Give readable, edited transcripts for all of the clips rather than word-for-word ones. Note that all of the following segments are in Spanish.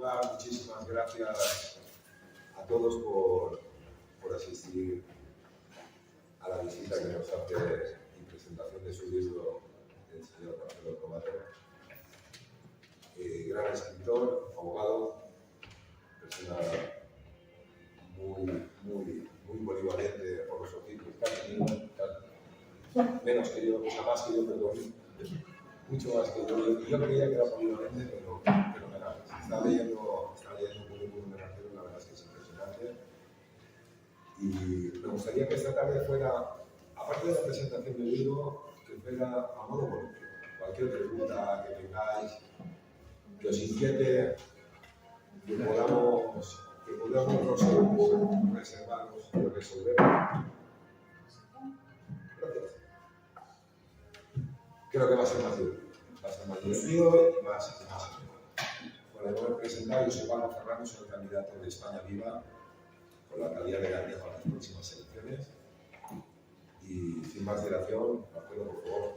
empezar, muchísimas gracias a todos por asistir a la visita que nos hace y presentación de su libro el señor Marcelo Tomato. Gran escritor, abogado, persona muy polivalente por los oficios que ha tenido, menos que yo, o sea, más que yo, perdón, mucho más que yo. Yo creía que era polivalente, pero nada, está leyendo un currículum de Marcelo, la verdad es que es impresionante. Y me gustaría que esta tarde fuera, aparte de la presentación del libro, que fuera a modo coloquio. Cualquier pregunta que tengáis, que os inquiete, que podamos reservarnos y resolver. Gracias. Creo que va a ser más divertido y más Para poder presentar, yo soy Pablo Ferrando, soy el candidato de España Viva con la alcaldía de Gandía para las próximas elecciones. Y sin más dilación, Marcelo, por favor.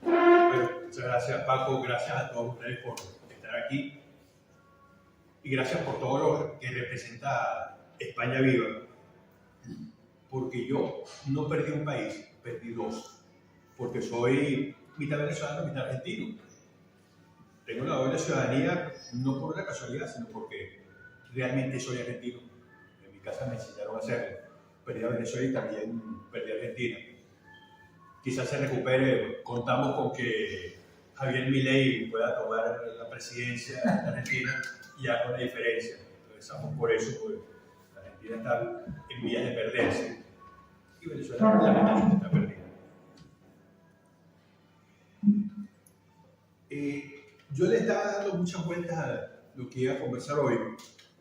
Bueno, muchas gracias, Paco. Gracias a todos ustedes por estar aquí. Y gracias por todo lo que representa España Viva. Porque yo no perdí un país, perdí dos. Porque soy mitad venezolano, mitad argentino. Tengo la doble ciudadanía no por una casualidad, sino porque realmente soy argentino. En mi casa me enseñaron a hacerlo. Perdí a Venezuela y también perdí a Argentina. Quizás se recupere. Contamos con que Javier Milei pueda tomar la presidencia de Argentina y haga una diferencia. Empezamos por eso, porque Argentina está en vías de perderse y Venezuela lamentablemente está perdida. Yo le estaba dando muchas vueltas a lo que iba a conversar hoy.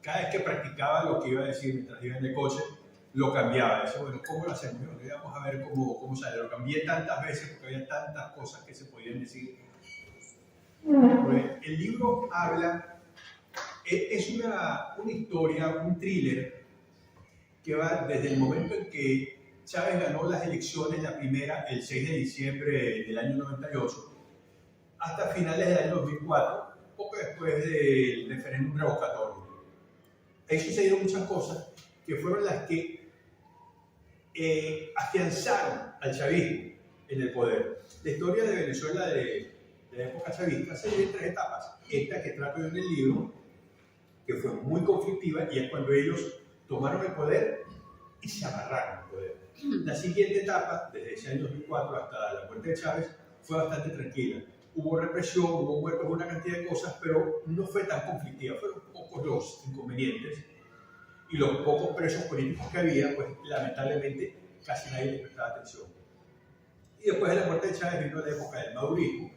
Cada vez que practicaba lo que iba a decir mientras iba en el coche, lo cambiaba. Decía, bueno, ¿cómo lo hacemos? Bueno, vamos a ver cómo sale. Lo cambié tantas veces porque había tantas cosas que se podían decir. Pues, el libro habla, es una historia, un thriller que va desde el momento en que Chávez ganó las elecciones, la primera, el 6 de diciembre del año 98, hasta finales del año 2004, poco después del referéndum revocatorio. Ahí sucedieron muchas cosas que fueron las que afianzaron al chavismo en el poder. La historia de Venezuela de la época chavista se divide en tres etapas. Esta que trato yo en el libro, que fue muy conflictiva, y es cuando ellos tomaron el poder y se amarraron al poder. La siguiente etapa, desde ese año 2004 hasta la muerte de Chávez, fue bastante tranquila. Hubo represión, hubo muertos, hubo una cantidad de cosas, pero no fue tan conflictiva. Fueron pocos los inconvenientes. Y los pocos presos políticos que había, pues lamentablemente casi nadie les prestaba atención. Y después de la muerte de Chávez vino la época del madurismo,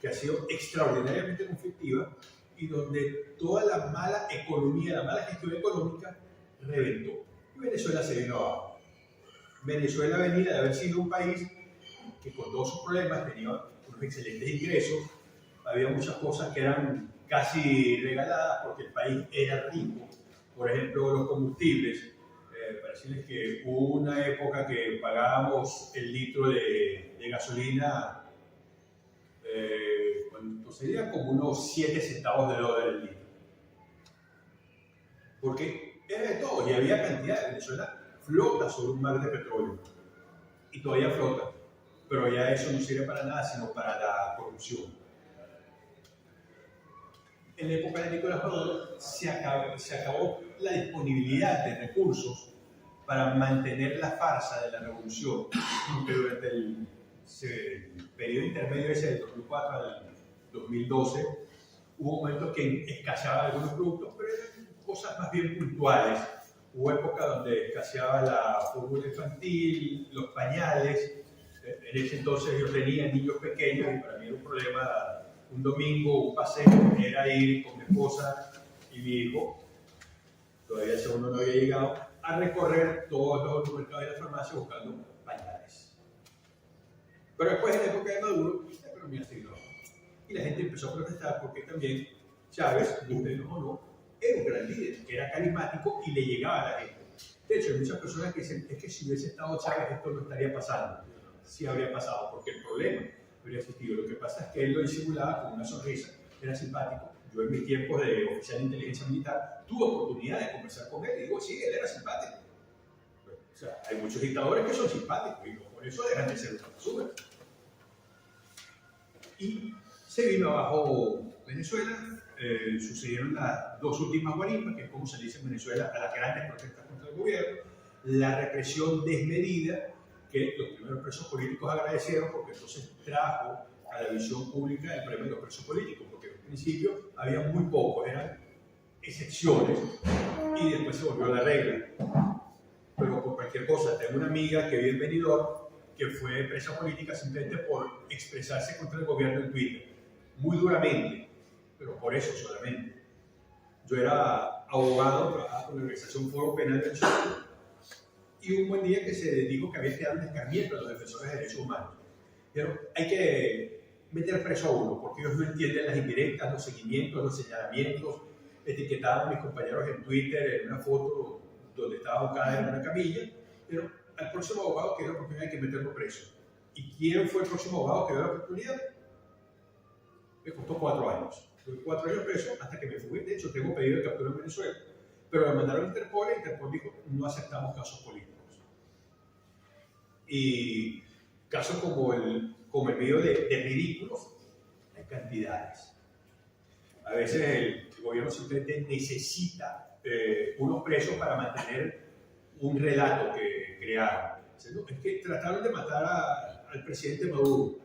que ha sido extraordinariamente conflictiva y donde toda la mala economía, la mala gestión económica reventó. Y Venezuela se vino abajo. Venezuela venía de haber sido un país que con todos sus problemas tenía unos excelentes ingresos, había muchas cosas que eran casi regaladas porque el país era rico. Por ejemplo, los combustibles. Para decirles que hubo una época que pagábamos el litro de gasolina, ¿cuánto sería? Como unos 7 centavos de dólar el litro. Porque era de todo y había cantidad. Venezuela flota sobre un mar de petróleo y todavía flota, pero ya eso no sirve para nada sino para la corrupción. En la época de Nicolás Maduro se acabó la disponibilidad de recursos para mantener la farsa de la revolución, que durante el periodo intermedio ese del 2004 al 2012 hubo momentos que escaseaban algunos productos, pero eran cosas más bien puntuales. Hubo épocas donde escaseaba la fórmula infantil, los pañales. En ese entonces yo tenía niños pequeños y para mí era un problema. Un domingo, un paseo, era ir con mi esposa y mi hijo, todavía el segundo no había llegado, a recorrer todos los mercados de la farmacia buscando pañales. Pero después, en la época de Maduro, la economía se vino abajo. Y la gente empezó a protestar porque también Chávez, gustenos o no, era un gran líder, era carismático y le llegaba a la gente. De hecho, hay muchas personas que dicen, es que si hubiese estado Chávez esto no estaría pasando. Sí habría pasado, porque el problema habría existido. Lo que pasa es que él lo disimulaba con una sonrisa, era simpático, Yo en mis tiempos de oficial de inteligencia militar tuve oportunidad de conversar con él y digo, sí, él era simpático. O sea, hay muchos dictadores que son simpáticos y no por eso dejan de ser una basura. Y se vino abajo Venezuela, sucedieron las dos últimas guarimbas, que es como se dice en Venezuela, a las grandes protestas contra el gobierno, la represión desmedida, que los primeros presos políticos agradecieron porque entonces trajo a la visión pública el problema de los presos políticos, porque en principio había muy pocos, eran excepciones, y después se volvió la regla. Pero por cualquier cosa, tengo una amiga que vive en Benidorm, que fue presa política simplemente por expresarse contra el gobierno en Twitter, muy duramente, pero por eso solamente. Yo era abogado, trabajaba con la organización Foro Penal del Sur, y un buen día que se dijo que había que dar un escarmiento a los defensores de derechos humanos. Pero hay que meter preso a uno, porque ellos no entienden las indirectas, los seguimientos, los señalamientos. Etiquetaban a mis compañeros en Twitter en una foto donde estaba abocada en una camilla, pero al próximo abogado que dio la oportunidad hay que meterlo preso. ¿Y quién fue el próximo abogado que dio la oportunidad? Me costó 4 años. Tuve 4 años preso hasta que me fui. De hecho, tengo pedido de captura en Venezuela. Pero me mandaron a Interpol y Interpol dijo, no aceptamos casos políticos. Y casos como el mío de ridículos, hay cantidades. A veces el gobierno simplemente necesita unos presos para mantener un relato que crearon. Es que trataron de matar al presidente Maduro.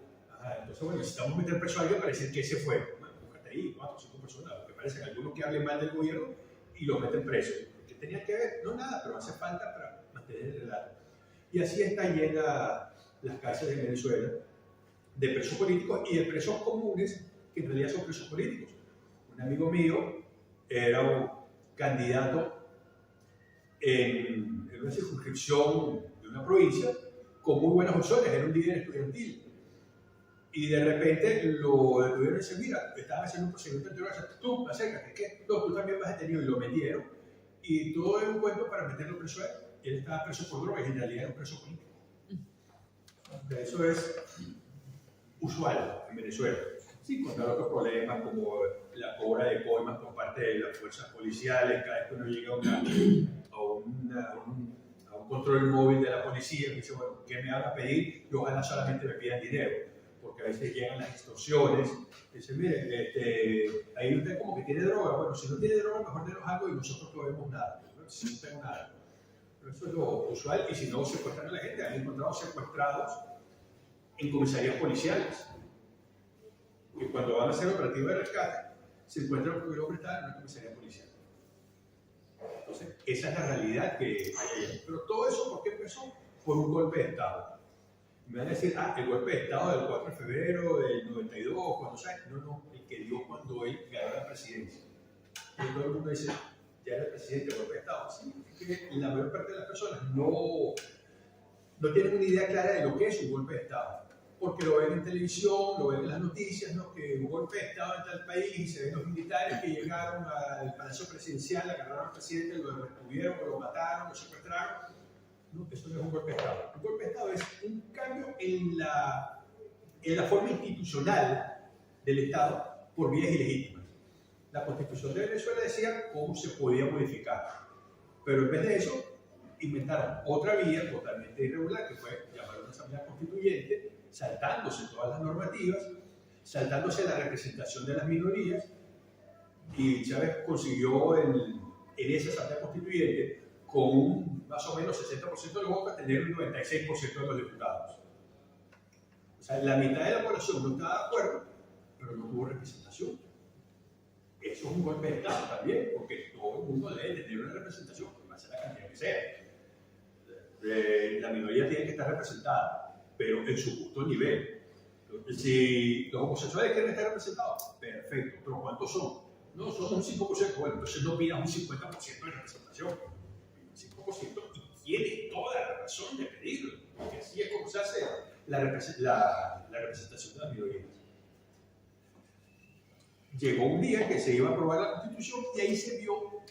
Entonces, bueno, necesitamos meter preso a alguien para decir que ese fue. Bueno, búscate ahí 4 o 5 personas, porque parecen algunos que hablen mal del gobierno y los meten presos. ¿Qué tenía que ver? No, nada, pero hace falta para mantener el relato. Y así está llena las cárceles de Venezuela de presos políticos y de presos comunes que en realidad son presos políticos. Un amigo mío era un candidato en una circunscripción de una provincia con muy buenas opciones, era un líder estudiantil. Y de repente lo detuvieron y decían, mira, estaban haciendo un procedimiento anterior, tú, acércate, ¿qué? No, tú también vas detenido, y lo metieron. Y todo era un cuento para meterlo preso a él. Él estaba preso por drogas y en realidad era un preso político. Eso es usual en Venezuela. Sin contar otros problemas como la cobra de coimas por parte de las fuerzas policiales, cada vez que uno llega a un control móvil de la policía, me dice, bueno, ¿qué me van a pedir? Y ojalá solamente me pidan dinero, porque a veces llegan las extorsiones, dicen, mire, ahí usted como que tiene droga, bueno, si no tiene droga, mejor denos algo y nosotros no vemos nada, si no tengo nada. Pero eso es lo usual, y si no secuestran a la gente, han encontrado secuestrados en comisarías policiales. Y cuando van a hacer operativos de rescate, se encuentran con el hombre está en una comisaría policial. Entonces, esa es la realidad que hay allá. Pero todo eso, ¿por qué empezó? Por un golpe de Estado. Me van a decir, el golpe de Estado del 4 de febrero del 92, cuando sabes, no, el que dio cuando él ganó la presidencia. Y todo el mundo dice, ya era el presidente del golpe de Estado. Sí, es que la mayor parte de las personas no tienen una idea clara de lo que es un golpe de Estado. Porque lo ven en televisión, lo ven en las noticias, ¿no? Que un golpe de Estado en tal país y se ven los militares que llegaron al Palacio Presidencial, agarraron al presidente, lo detuvieron, lo mataron, lo secuestraron. No, eso no es un golpe de Estado. Un golpe de Estado es un cambio en la forma institucional del Estado por vías ilegítimas. La Constitución de Venezuela decía cómo se podía modificar, pero en vez de eso inventaron otra vía totalmente irregular que fue llamar a una asamblea constituyente, saltándose todas las normativas, saltándose la representación de las minorías, y Chávez consiguió en esa asamblea constituyente con más o menos 60% de los votos tener un 96% de los diputados. O sea, la mitad de la población no estaba de acuerdo, pero no tuvo representación. Eso es un golpe de Estado también, porque todo el mundo debe tener una representación, va a ser la cantidad que sea. La minoría tiene que estar representada, pero en su justo nivel. Si los homosexuales quieren estar representados, perfecto, pero ¿cuántos son? No, son un 5%, bueno, entonces no pidas un 50% de representación, un 5%, y tienes toda la razón de pedirlo, porque así es como se hace la representación de las minorías. Llegó un día que se iba a aprobar la Constitución y ahí se vio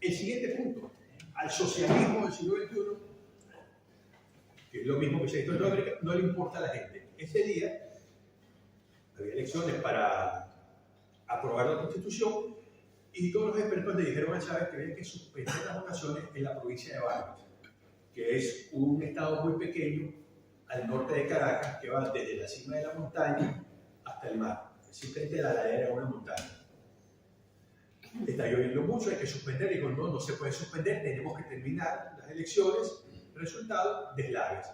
el siguiente punto. Al socialismo del siglo XXI, que es lo mismo que se hizo en América, no le importa a la gente. Ese día había elecciones para aprobar la Constitución y todos los expertos le dijeron a Chávez que había que suspender las votaciones en la provincia de Vargas, que es un estado muy pequeño al norte de Caracas, que va desde la cima de la montaña hasta el mar, simplemente de la ladera de una montaña. Está lloviendo mucho, hay que suspender. Digo, no, no se puede suspender, tenemos que terminar las elecciones. Resultado, deslaves.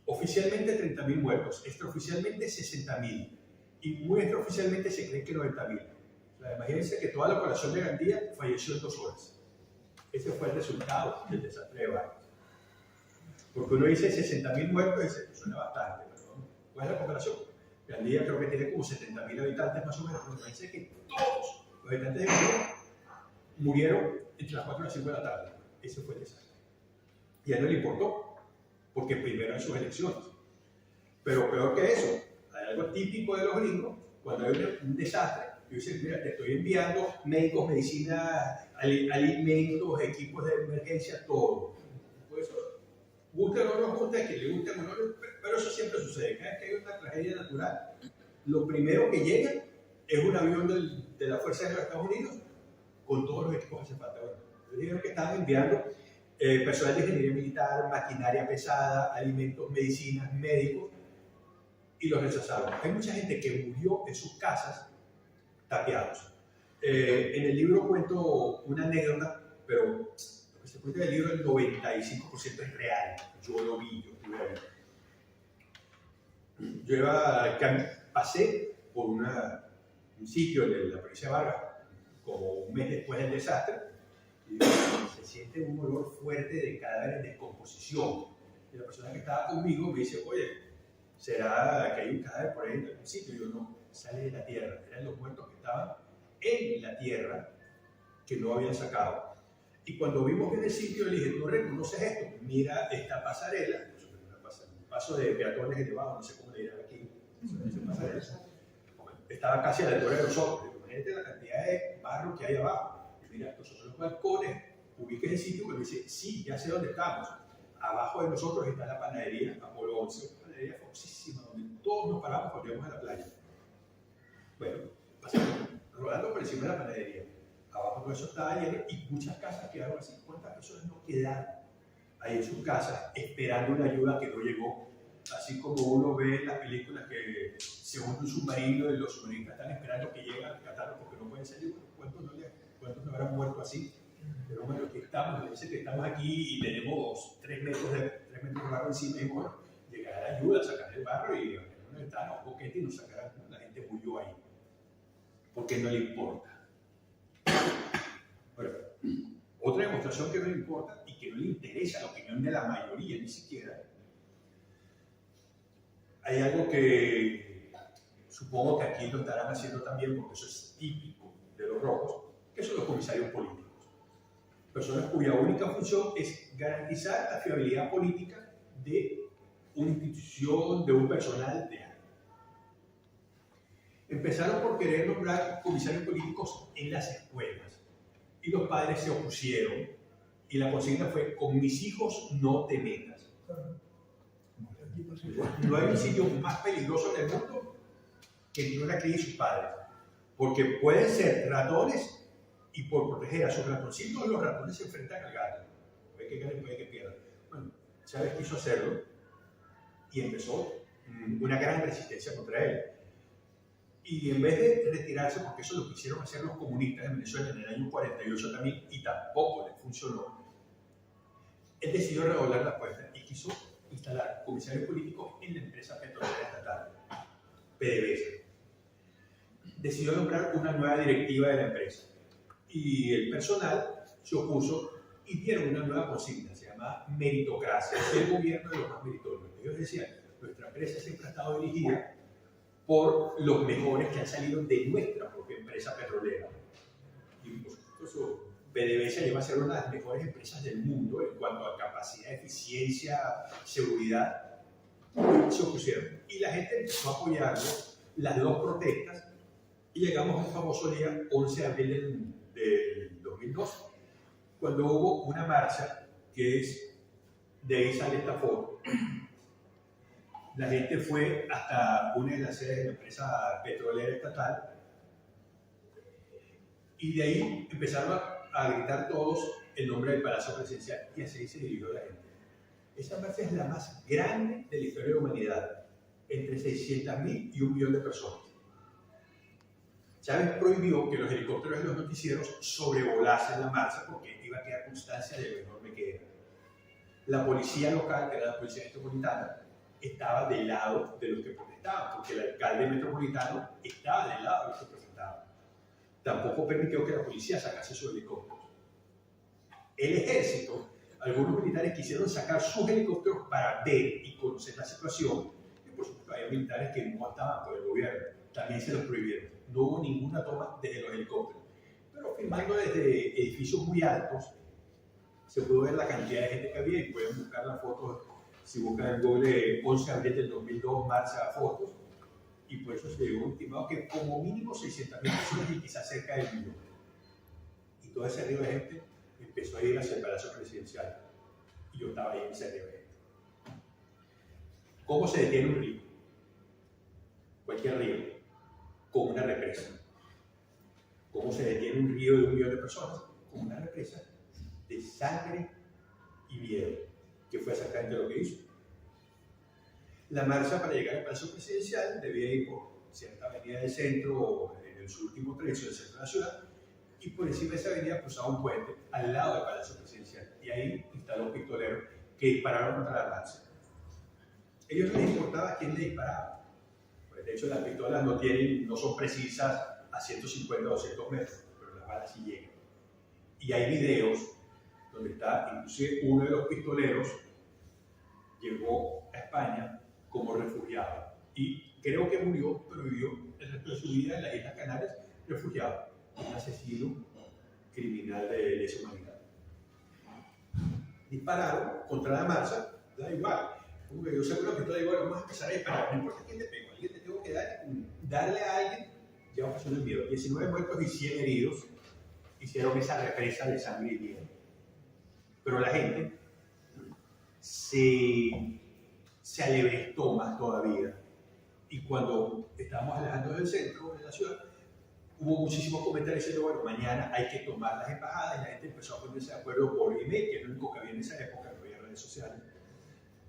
Oficialmente 30.000 muertos, extraoficialmente 60.000 y muy extraoficialmente se cree que 90.000. O sea, imagínense que toda la población de Gandía falleció en 2 horas. Ese fue el resultado del desastre de Vargas. Porque uno dice 60.000 muertos y dice, suena bastante, pero no. ¿Cuál es la comparación? Gandía creo que tiene como 70.000 habitantes más o menos, pero imagínense que todos los habitantes de Gandía murieron entre las 4 y las 5 de la tarde. Ese fue el desastre. Y a él no le importó, porque primero en sus elecciones. Pero peor que eso, hay algo típico de los gringos, cuando hay un desastre, yo dice, mira, te estoy enviando médicos, medicina, alimentos, equipos de emergencia, todo. Pues eso, guste o no nos guste, que le guste o no, pero eso siempre sucede. Cada vez que hay una tragedia natural, lo primero que llega es un avión de la Fuerza Aérea de Estados Unidos con todos los equipos que hace falta. Bueno, ellos dijeron que estaban enviando personal de ingeniería militar, maquinaria pesada, alimentos, medicinas, médicos, y los rechazaron. Hay mucha gente que murió en sus casas tapiados. En el libro cuento una anécdota, pero lo que se cuenta en el libro, el 95% es real. Yo lo vi, yo estuve ahí. Yo pasé por un sitio de la provincia de Vargas, como un mes después del desastre, y se siente un olor fuerte de cadáveres en descomposición. Y la persona que estaba conmigo me dice, oye, ¿será que hay un cadáver por ahí en algún sitio? Y yo, no, sale de la tierra. Eran los muertos que estaban en la tierra que no habían sacado. Y cuando vimos en el sitio, le dije, ¿tú reconoces esto? Mira esta pasarela, un paso de peatones elevado, no sé cómo le dirán aquí, estaba casi a la altura de nosotros. Imagínate la cantidad de barro que hay abajo. Y mira, estos son los balcones, ubiques el sitio, cuando dice, sí, ya sé dónde estamos. Abajo de nosotros está la panadería Apolo 11, una panadería famosísima, donde todos nos paramos cuando íbamos a la playa. Bueno, pasamos rodando por encima de la panadería. Abajo todo eso estaba lleno y muchas casas quedaron así. ¿Cuántas personas no quedaron ahí en sus casas esperando una ayuda que no llegó? Así como uno ve en las películas que se hunde un submarino y los submarinistas están esperando que lleguen a rescatarlos porque no pueden salir. ¿Cuántos no habrán muerto así? Pero bueno, aquí estamos, dice que estamos aquí y tenemos 3 metros de barro encima y bueno, llegará la ayuda, sacar el barro y abrir una ventana, un boquete y nos sacarán. La gente murió ahí porque no le importa. Bueno, otra demostración que no le importa y que no le interesa la opinión de la mayoría ni siquiera. Hay algo que supongo que aquí lo estarán haciendo también porque eso es típico de los rojos, que son los comisarios políticos. Personas cuya única función es garantizar la fiabilidad política de una institución, de un personal de algo. Empezaron por querer nombrar comisarios políticos en las escuelas y los padres se opusieron y la consigna fue, con mis hijos no te metas. No hay un sitio más peligroso en el mundo que no la críen sus padres, porque pueden ser ratones y por proteger a sus ratoncitos los ratones se enfrentan al gato. Puede que ganen, puede que pierdan. Bueno, Chávez quiso hacerlo y empezó una gran resistencia contra él. Y en vez de retirarse, porque eso lo quisieron hacer los comunistas en Venezuela en el año 48 también, y tampoco le funcionó, él decidió redoblar la apuesta y quiso instalar comisarios políticos en la empresa petrolera estatal, PDVSA. Decidió nombrar una nueva directiva de la empresa y el personal se opuso y dieron una nueva consigna, se llama meritocracia, el gobierno de los más meritorios. Ellos decían, nuestra empresa siempre ha estado dirigida por los mejores que han salido de nuestra propia empresa petrolera. Y por supuesto, PDVSA lleva a ser una de las mejores empresas del mundo en cuanto a capacidad, eficiencia, seguridad. Se opusieron. Y la gente empezó a apoyarlo, las 2 protestas, y llegamos al famoso día 11 de abril del 2002, cuando hubo una marcha que es, de ahí sale esta foto. La gente fue hasta una de las sedes de la empresa petrolera estatal Y de ahí empezaron a gritar todos el nombre del Palacio Presidencial y así se dirigió la gente. Esa marcha es la más grande de la historia de la humanidad, entre 600.000 y 1 millón de personas. Chávez prohibió que los helicópteros de los noticieros sobrevolasen la marcha porque iba a quedar constancia de lo enorme que era. La policía local, que era la policía metropolitana, estaba del lado de los que protestaban, porque el alcalde metropolitano estaba del lado de los que protestaban. Tampoco permitió que la policía sacase sus helicópteros. El ejército, algunos militares quisieron sacar sus helicópteros para ver y conocer la situación, y por supuesto había militares que no estaban por el gobierno, también se los prohibieron. No hubo ninguna toma desde los helicópteros. Pero filmando desde edificios muy altos, se pudo ver la cantidad de gente que había y pueden buscar las fotos. Si buscan en Google 11 de abril del 2002, marcha fotos, y por eso se llegó estimado que como mínimo 600.000 personas y quizás cerca del millón. Y todo ese río de gente empezó a ir hacia el Palacio Presidencial. Y yo estaba ahí en ese río de gente. ¿Cómo se detiene un río? Cualquier río, con una represa. ¿Cómo se detiene un río de 1 millón de personas? Con una represa de sangre y miedo, que fue exactamente lo que hizo. La marcha para llegar al Palacio Presidencial debía ir por cierta avenida del centro, o en su último trecho del centro de la ciudad, y por encima de esa avenida cruzaba un puente al lado del Palacio Presidencial. Y ahí instaló pistoleros que dispararon contra la marcha. A ellos no les importaba quién le disparaba. Pues de hecho, las pistolas no son precisas a 150 o 200 metros, pero las balas sí llegan. Y hay videos donde está, inclusive uno de los pistoleros llegó a España como refugiado y creo que murió, pero vivió el resto de su vida en las Islas Canarias refugiado, un asesino criminal de lesa humanidad. Dispararon contra la marcha, da igual, como que yo seguro que da igual, vamos a empezar a disparar, no importa quién te pega, alguien te tengo que darle a alguien, ya ocasiona el miedo. 19 muertos y 100 heridos hicieron esa represa de sangre y miedo. Pero la gente se alebrestó más todavía. Y cuando estábamos alejando del centro de la ciudad, hubo muchísimos comentarios diciendo, bueno, mañana hay que tomar las embajadas, y la gente empezó a ponerse de acuerdo por email, que es lo único que había en esa época, no había redes sociales.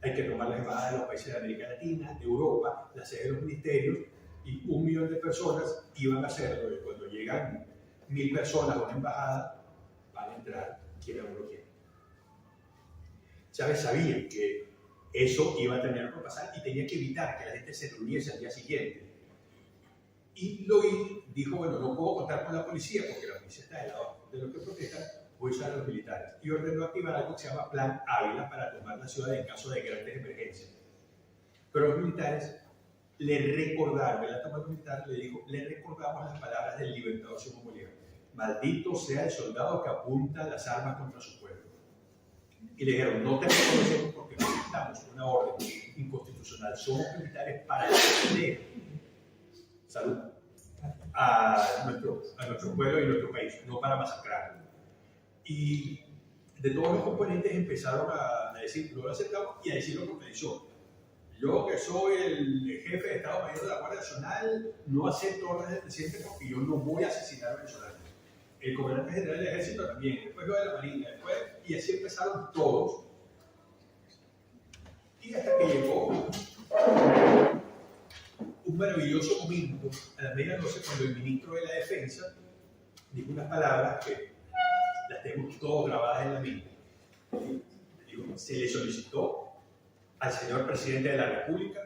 Hay que tomar las embajadas de los países de América Latina, de Europa, las sedes de los ministerios, y 1 millón de personas iban a hacerlo. Y cuando llegan 1000 personas a una embajada, van a entrar, quiera o no quiera. Chávez sabía que eso iba a tener que pasar y tenía que evitar que la gente se reuniese al día siguiente. Y dijo, bueno, no puedo contar con la policía porque la policía está del lado de los que protestan, voy a usar a los militares. Y ordenó activar algo que se llama Plan Ávila para tomar la ciudad en caso de grandes emergencias. Pero los militares le recordaron, el alto mando militar le dijo, le recordamos las palabras del libertador Simón Bolívar: maldito sea el soldado que apunta las armas contra su pueblo. Y le dijeron, no te reconocemos porque no necesitamos una orden inconstitucional, somos militares para defender salud a nuestro pueblo y nuestro país, no para masacrarlo. Y de todos los componentes empezaron a decir, no lo aceptamos, y a decirlo con tradición. Yo, que soy el jefe de Estado Mayor de la Guardia Nacional, no acepto órdenes del presidente porque yo no voy a asesinar a venezolanos. El comandante general del ejército también, después lo de la marina, y así empezaron todos. Y hasta que llegó un maravilloso momento a la medianoche cuando el ministro de la Defensa dijo unas palabras que las tengo todas grabadas en la mente. Se le solicitó al señor presidente de la República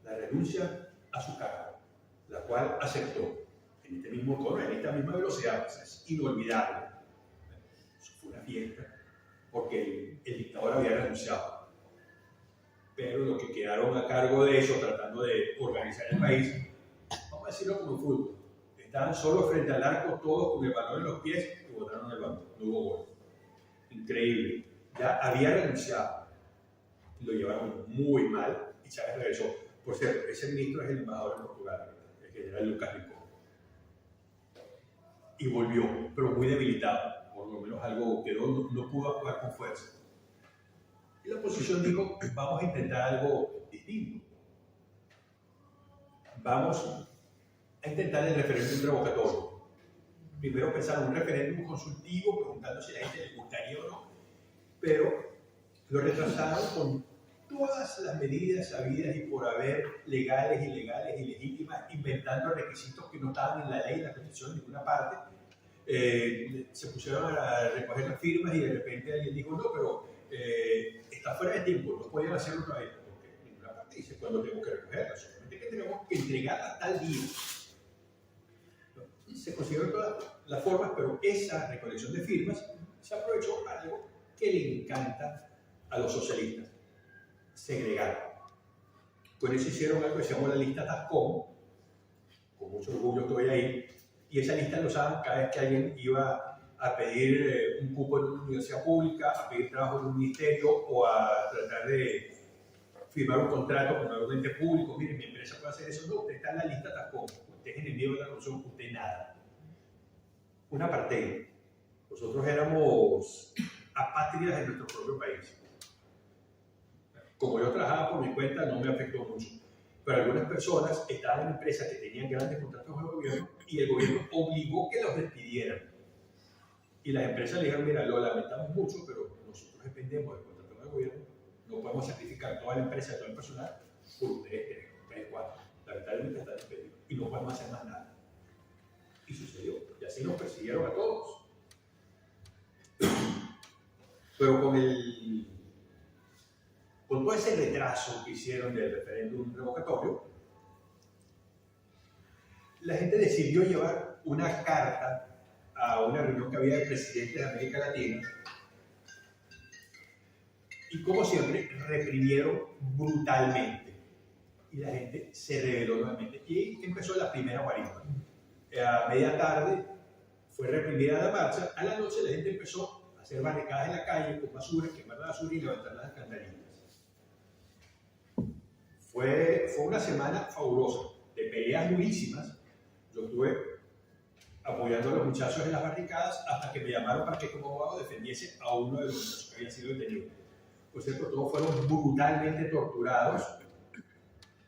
la renuncia a su cargo, la cual aceptó en este mismo tono, en esta misma velocidad. Pues es inolvidable. Eso fue una fiesta porque el dictador había renunciado. Pero los que quedaron a cargo de eso, tratando de organizar el país, vamos a decirlo como fútbol, estaban solo frente al arco, todos con el balón en los pies y botaron el balón. No hubo gol. Increíble. Ya había renunciado. Lo llevaron muy mal y Chávez regresó. Por cierto, ese ministro es el embajador de Portugal, el general Lucas Rico. Y volvió, pero muy debilitado. Por lo menos algo quedó, no pudo actuar con fuerza. Y la oposición dijo, vamos a intentar algo distinto. Vamos a intentar el referéndum revocatorio. primero pensaron un referéndum consultivo, preguntando si a la gente le gustaría o no, pero lo retrasaron con todas las medidas habidas y por haber, legales, ilegales y legítimas, inventando requisitos que no estaban en la ley, en la Constitución, en ninguna parte. Se pusieron a recoger las firmas y de repente alguien dijo, no, pero está fuera de tiempo, no pueden hacerlo otra vez, porque en ninguna parte dice cuándo tengo que recogerla, solamente que tenemos que entregarla tal día. Se consiguieron todas las formas, pero esa recolección de firmas se aprovechó para algo que le encanta a los socialistas: segregar. Con eso hicieron algo que se llamó la lista Tascón, con mucho orgullo estoy ahí, y esa lista la usaban cada vez que alguien iba a pedir un cupo en una universidad pública, a pedir trabajo en un ministerio o a tratar de firmar un contrato con algún ente público. Miren, mi empresa puede hacer eso. No, usted está en la lista Tascón, usted es enemigo de la corrupción, usted nada. Una parte. Nosotros éramos apátridas en nuestro propio país. Como yo trabajaba por mi cuenta, no me afectó mucho. Pero algunas personas estaban en empresas que tenían grandes contratos con el gobierno y el gobierno obligó que los despidieran. Y las empresas le dijeron, mira, lo lamentamos mucho, pero nosotros dependemos del contrato con el gobierno, no podemos sacrificar toda la empresa, todo el personal, por ustedes, 3, 4. Lamentablemente están despedidos y no podemos hacer más nada. Y sucedió, y así nos persiguieron a todos. Pero con todo ese retraso que hicieron del referéndum revocatorio, la gente decidió llevar una carta a una reunión que había de presidentes de América Latina y, como siempre, reprimieron brutalmente y la gente se rebeló nuevamente. Y ahí empezó la primera guarida. A media tarde fue reprimida la marcha, a la noche la gente empezó a hacer barricadas en la calle con basura, quemar la basura y levantar las alcantarillas. Fue una semana fabulosa, de peleas durísimas. Yo estuve apoyando a los muchachos en las barricadas hasta que me llamaron para que como abogado defendiese a uno de los muchachos que había sido detenido. Por cierto, todos fueron brutalmente torturados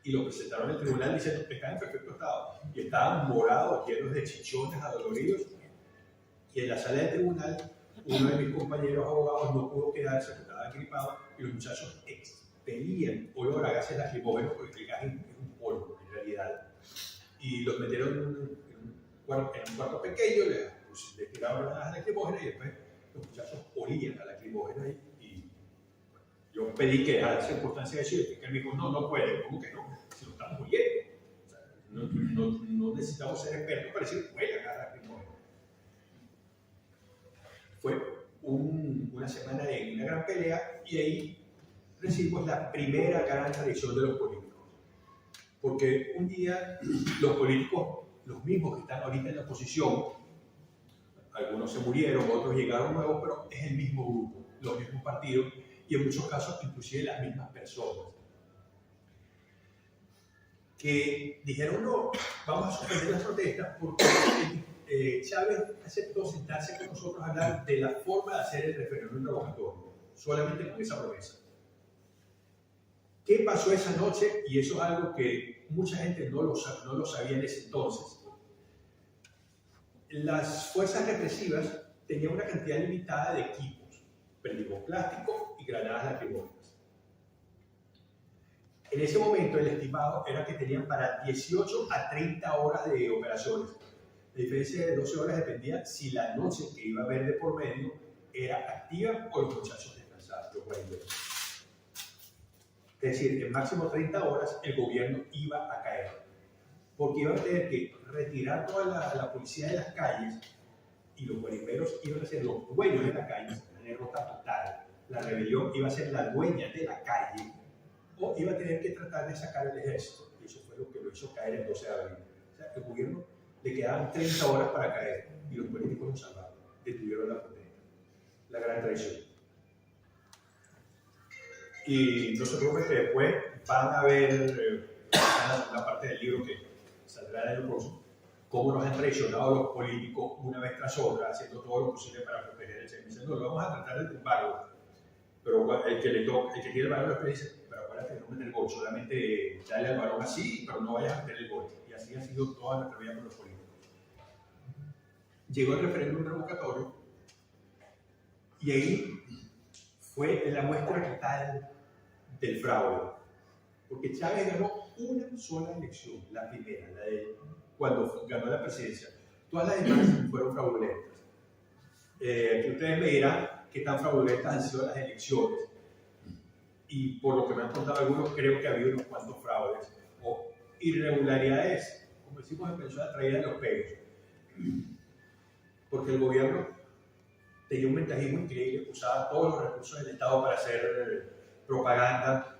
y lo presentaron en el tribunal diciendo que estaban en perfecto estado. Y estaban morados, llenos de chichones, adoloridos. Y en la sala del tribunal, uno de mis compañeros abogados no pudo quedarse porque estaba gripado y los muchachos expelían olor a gases lacrimógenos porque el gas es un polvo en realidad. Y los metieron en un cuarto pequeño, les tiraron granadas lacrimógenas y después los muchachos olían a lacrimógenas y yo pedí que a la circunstancia de eso, y él me dijo, no puede. ¿Cómo que no? Si lo estamos oyendo. O sea, no necesitamos ser expertos para decir, huele a gas lacrimógeno. Fue una semana de una gran pelea y ahí recibimos la primera gran traición de los políticos. Porque un día los políticos, los mismos que están ahorita en la oposición, algunos se murieron, otros llegaron nuevos, pero es el mismo grupo, los mismos partidos y en muchos casos inclusive las mismas personas, que dijeron no, vamos a suspender las protestas porque Chávez aceptó sentarse con nosotros a hablar de la forma de hacer el referéndum revocatorio, solamente con esa promesa. ¿Qué pasó esa noche? Y eso es algo que mucha gente no lo sabía en ese entonces. Las fuerzas represivas tenían una cantidad limitada de equipos, perdigón plástico y granadas lacrimógenas. En ese momento el estimado era que tenían para 18 a 30 horas de operaciones. La diferencia de 12 horas dependía si la noche que iba a haber de por medio era activa o los muchachos descansaban, los guardianes. Es decir, en máximo 30 horas el gobierno iba a caer, porque iban a tener que retirar toda la policía de las calles y los guariperos iban a ser los dueños de la calle, una derrota total. La rebelión iba a ser la dueña de la calle o iba a tener que tratar de sacar el ejército. Y eso fue lo que lo hizo caer el 12 de abril. O sea, el gobierno le quedaban 30 horas para caer y los políticos lo salvaron, detuvieron la protesta. La gran traición. Y no se preocupen que después van a ver una parte del libro que saldrá en el próximo, cómo nos han traicionado los políticos una vez tras otra, haciendo todo lo posible para proteger el servicio. No, lo vamos a tratar de tumbarlo, pero el que tiene el balón después dice, pero acuérdate, no meter el gol, solamente dale al balón así, pero no vayas a meter el gol. Y así ha sido toda nuestra vida con los políticos. llegó el referéndum revocatorio y ahí fue la muestra total del fraude. Porque Chávez ganó una sola elección, la primera, la de cuando ganó la presidencia. Todas las demás fueron fraudulentas. Que ustedes me dirán qué tan fraudulentas han sido las elecciones. Y por lo que me han contado algunos, creo que ha habido unos cuantos fraudes o irregularidades, como decimos en Venezuela, traídas de los pelos. Porque el gobierno tenía un ventajismo increíble, usaba todos los recursos del Estado para hacer propaganda.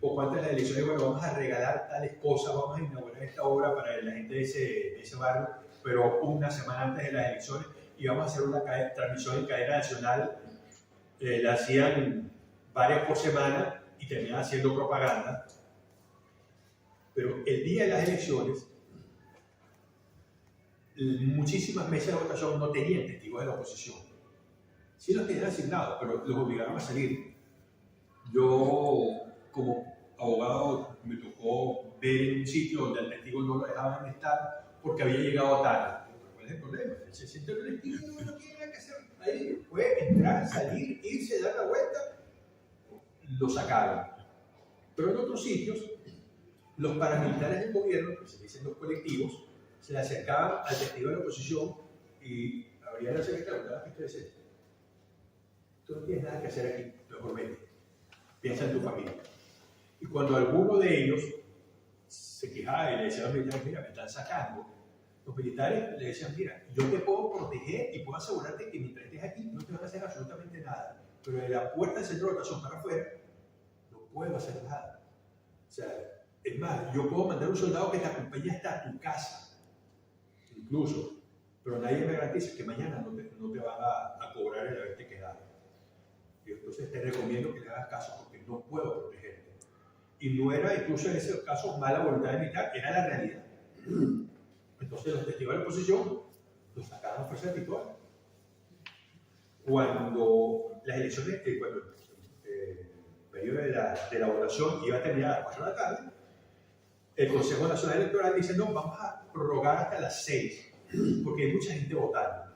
Poco antes de las elecciones, bueno, vamos a regalar tales cosas, vamos a inaugurar esta obra para la gente de ese barrio, pero una semana antes de las elecciones íbamos a hacer una transmisión en cadena nacional, la hacían varias por semana y terminaban haciendo propaganda. Pero el día de las elecciones, muchísimas mesas de votación no tenían testigos de la oposición. Sí los tenían asignados, pero los obligaron a salir. Yo, como abogado, me tocó ver en un sitio donde al testigo no lo dejaban estar porque había llegado tarde. ¿Cuál es el problema? Se siente el testigo y no tiene nada que hacer. Ahí puede entrar, salir, irse, dar la vuelta. Lo sacaron. Pero en otros sitios, los paramilitares del gobierno, que se dicen los colectivos, se le acercaban al testigo de la oposición y abrían la secretaria. ¿Qué ustedes dicen? Tú no tienes nada que hacer aquí, lo prometo. Piensa en tu familia. Y cuando alguno de ellos se quejaba y le decía a los militares, mira, me están sacando, los militares le decían, mira, yo te puedo proteger y puedo asegurarte que mientras estés aquí no te van a hacer absolutamente nada. Pero de la puerta del centro de votación para afuera, no puedo hacer nada. O sea, es más, yo puedo mandar un soldado que te acompañe hasta tu casa, incluso, pero nadie me garantiza que mañana no te van a cobrar el haberte quedado. Y entonces te recomiendo que le hagas caso porque no puedo protegerte. Y no era incluso en ese caso mala voluntad militar, era la realidad. Entonces los testigos de la oposición los sacaban a fuerza de pistola. Cuando las elecciones, cuando el periodo de la votación iba a terminar a las 4 de la tarde, el Consejo Nacional Electoral dice, no, vamos a prorrogar hasta las 6, porque hay mucha gente votando.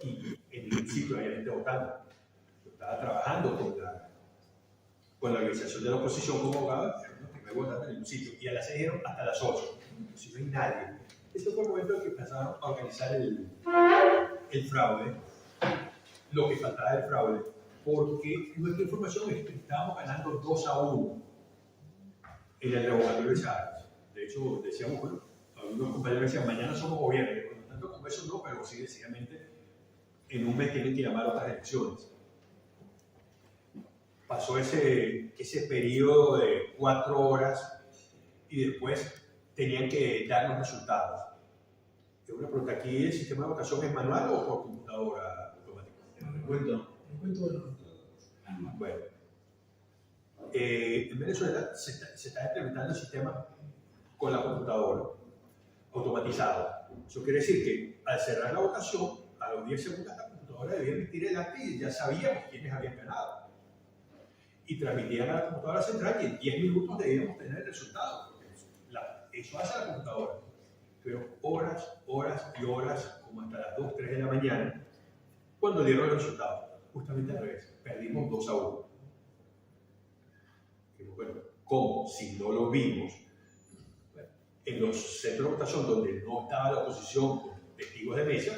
Y en ningún sitio había gente votando. Yo estaba trabajando con la organización de la oposición como abogado, pero no tengo que votar en ningún sitio. Y a las 6 dijeron hasta las 8, si no hay nadie. Ese fue el momento en que empezaron a organizar el fraude, lo que faltaba del fraude, porque nuestra información es que estábamos ganando 2-1 en el revocatorio de Chávez. De hecho, decíamos, bueno, algunos compañeros decían, mañana somos gobierno. Por lo tanto, con eso no, pero sí, sencillamente, en un mes tienen que llamar a otras elecciones. Pasó ese periodo de 4 horas y después tenían que dar los resultados. Es una pregunta, ¿aquí el sistema de votación es manual o por computadora automática? Recuento de los. Bueno, en Venezuela se está implementando el sistema con la computadora, automatizado. Eso quiere decir que al cerrar la votación, a los 10 segundos la computadora debía emitir el acta y ya sabíamos quiénes habían ganado. Y transmitían a la computadora central y en 10 minutos debíamos tener el resultado. Eso hace la computadora. Pero horas y horas, como hasta las 2, 3 de la mañana, cuando dieron el resultado. Justamente al revés, perdimos 2-1. Bueno, ¿cómo? Si no lo vimos, bueno, en los centros de votación donde no estaba la oposición con testigos de mesa,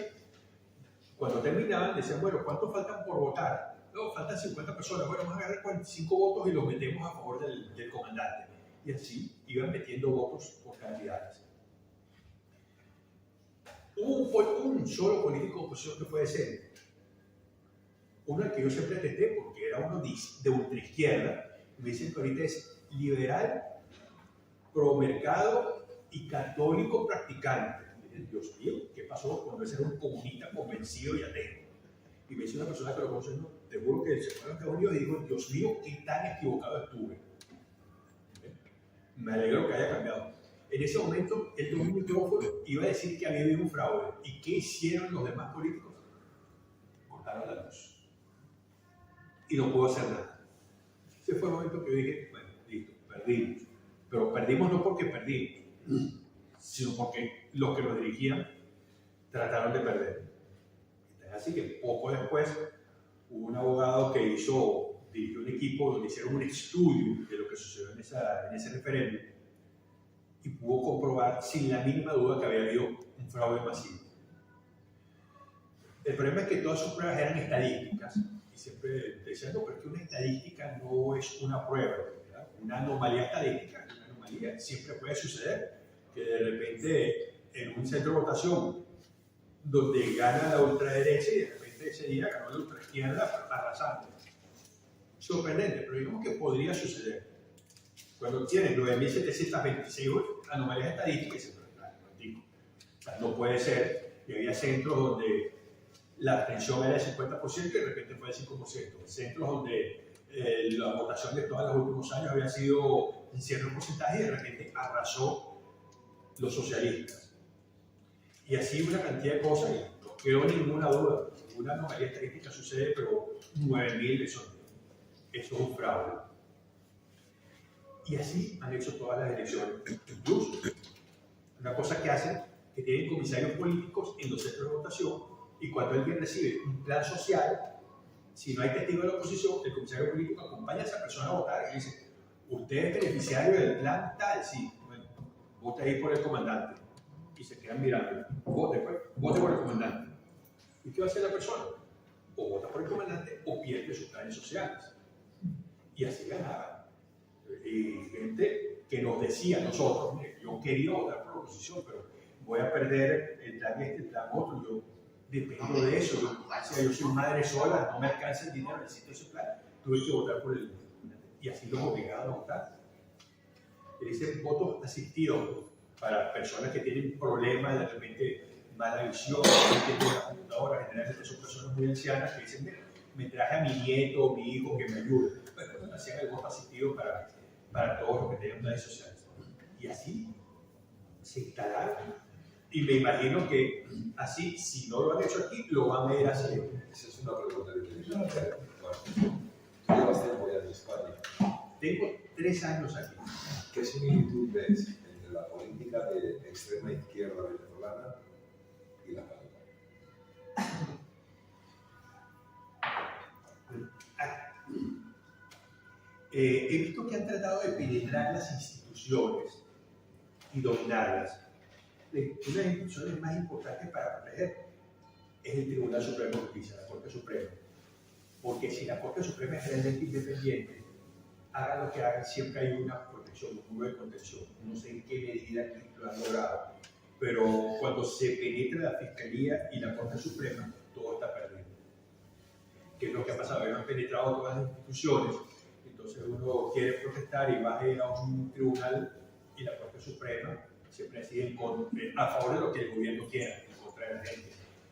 cuando terminaban decían, bueno, ¿cuántos faltan por votar? No, faltan 50 personas, bueno, vamos a agarrar 45 votos y los metemos a favor del comandante. Y así iban metiendo votos por cantidades. Hubo un solo político de oposición que fue decente. Uno al que yo siempre detesté porque era uno de ultraizquierda. Me dicen que ahorita es liberal, pro-mercado y católico practicante. Dios mío, ¿qué pasó cuando ese era un comunista convencido y ateo? Y me dice una persona que lo conoce, no, te juro que se fue a Estados Unidos y dijo, Dios mío, qué tan equivocado estuve. Me alegro que haya cambiado. En ese momento, él tomó un micrófono y iba a decir que había habido un fraude. ¿Y qué hicieron los demás políticos? Cortaron la luz. Y no pudo hacer nada. Ese fue el momento que yo dije, bueno, listo, perdimos. Pero perdimos no porque perdimos, sino porque los que nos dirigían trataron de perder. Así que poco después hubo un abogado que dirigió un equipo donde hicieron un estudio de lo que sucedió en ese referéndum y pudo comprobar sin la mínima duda que había habido un fraude masivo. El problema es que todas sus pruebas eran estadísticas y siempre decían, no, pero es que una estadística no es una prueba, ¿verdad? Una anomalía estadística es una anomalía. Siempre puede suceder que de repente en un centro de votación donde gana la ultraderecha y de repente ese día ganó la ultraizquierda arrasando. Sorprendente, pero digamos que podría suceder. Cuando tienes 9.726 anomalías estadísticas, o sea, no puede ser. Y había centros donde la abstención era del 50% y de repente fue del 5%. Centros donde la votación de todos los últimos años había sido en cierto porcentaje y de repente arrasó los socialistas. Y así una cantidad de cosas, y no quedó ninguna duda. Una anomalía estadística sucede, pero 9.000 eso es un fraude. Y así han hecho todas las elecciones. Incluso, una cosa que hacen, que tienen comisarios políticos en los centros de votación, y cuando alguien recibe un plan social, si no hay testigo de la oposición, el comisario político acompaña a esa persona a votar y dice, usted es beneficiario del plan tal, sí, bueno, vote ahí por el comandante. Y se quedan mirando, vote por el comandante. ¿Y qué va a hacer la persona? O vota por el comandante o pierde sus planes sociales. Y así ganaban. Y gente que nos decía a nosotros, yo quería votar por la oposición, pero voy a perder el plan el plan otro, yo dependo de eso, yo soy madre sola, no me alcanza el dinero, necesito ese plan, tuve que votar por el comandante. Y así los obligaban a votar. Dicen votos asistidos para personas que tienen problemas, de repente mala visión, que tienen la computadora, generalmente son personas muy ancianas que dicen, mira, me traje a mi nieto o mi hijo que me ayude. Bueno, hacían el voto asistido para todos los que tenían planes sociales. Y así se instalaron. Y me imagino que así, si no lo han hecho aquí, lo van a ir haciendo. Esa es una pregunta que te quiero hacer. ¿Tú llevas tiempo ya en España? Tengo 3 años aquí. ¿Qué similitud ves entre la política de extrema izquierda venezolana y la española? He visto que han tratado de penetrar las instituciones y dominarlas. Una de las instituciones más importantes para proteger es el Tribunal Supremo de Justicia, la Corte Suprema. Porque si la Corte Suprema es realmente independiente, hagan lo que hagan, siempre hay una protección, un muro de contención. No sé en qué medida lo han logrado, pero cuando se penetra la Fiscalía y la Corte Suprema, todo está perdido. ¿Qué es lo que ha pasado? Han penetrado todas las instituciones, entonces uno quiere protestar y va a ir a un tribunal y la Corte Suprema siempre decide a favor de lo que el gobierno quiera, en contra de la gente.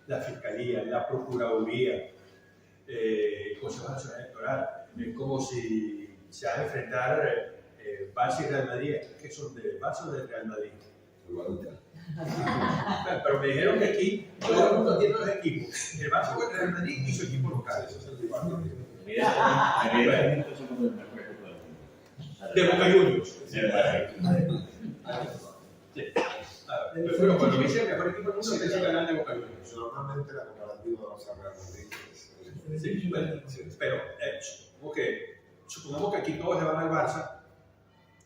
La Fiscalía, la Procuraduría, el Consejo Nacional Electoral, es como si se van a enfrentar Barça y Real Madrid, que son de Barça o de Real Madrid. Igualita. Pero me dijeron que aquí todo el mundo tiene los equipos, el Barça o el Real Madrid y su equipo local. Eso es el debate. De Boca Juniors. Pero cuando me dicen el mejor equipo del mundo, pensé que hablan de Boca Juniors. Normalmente la comparativa vamos a Real Madrid es Sí, bueno, pero supongamos que aquí todos le van al Barça,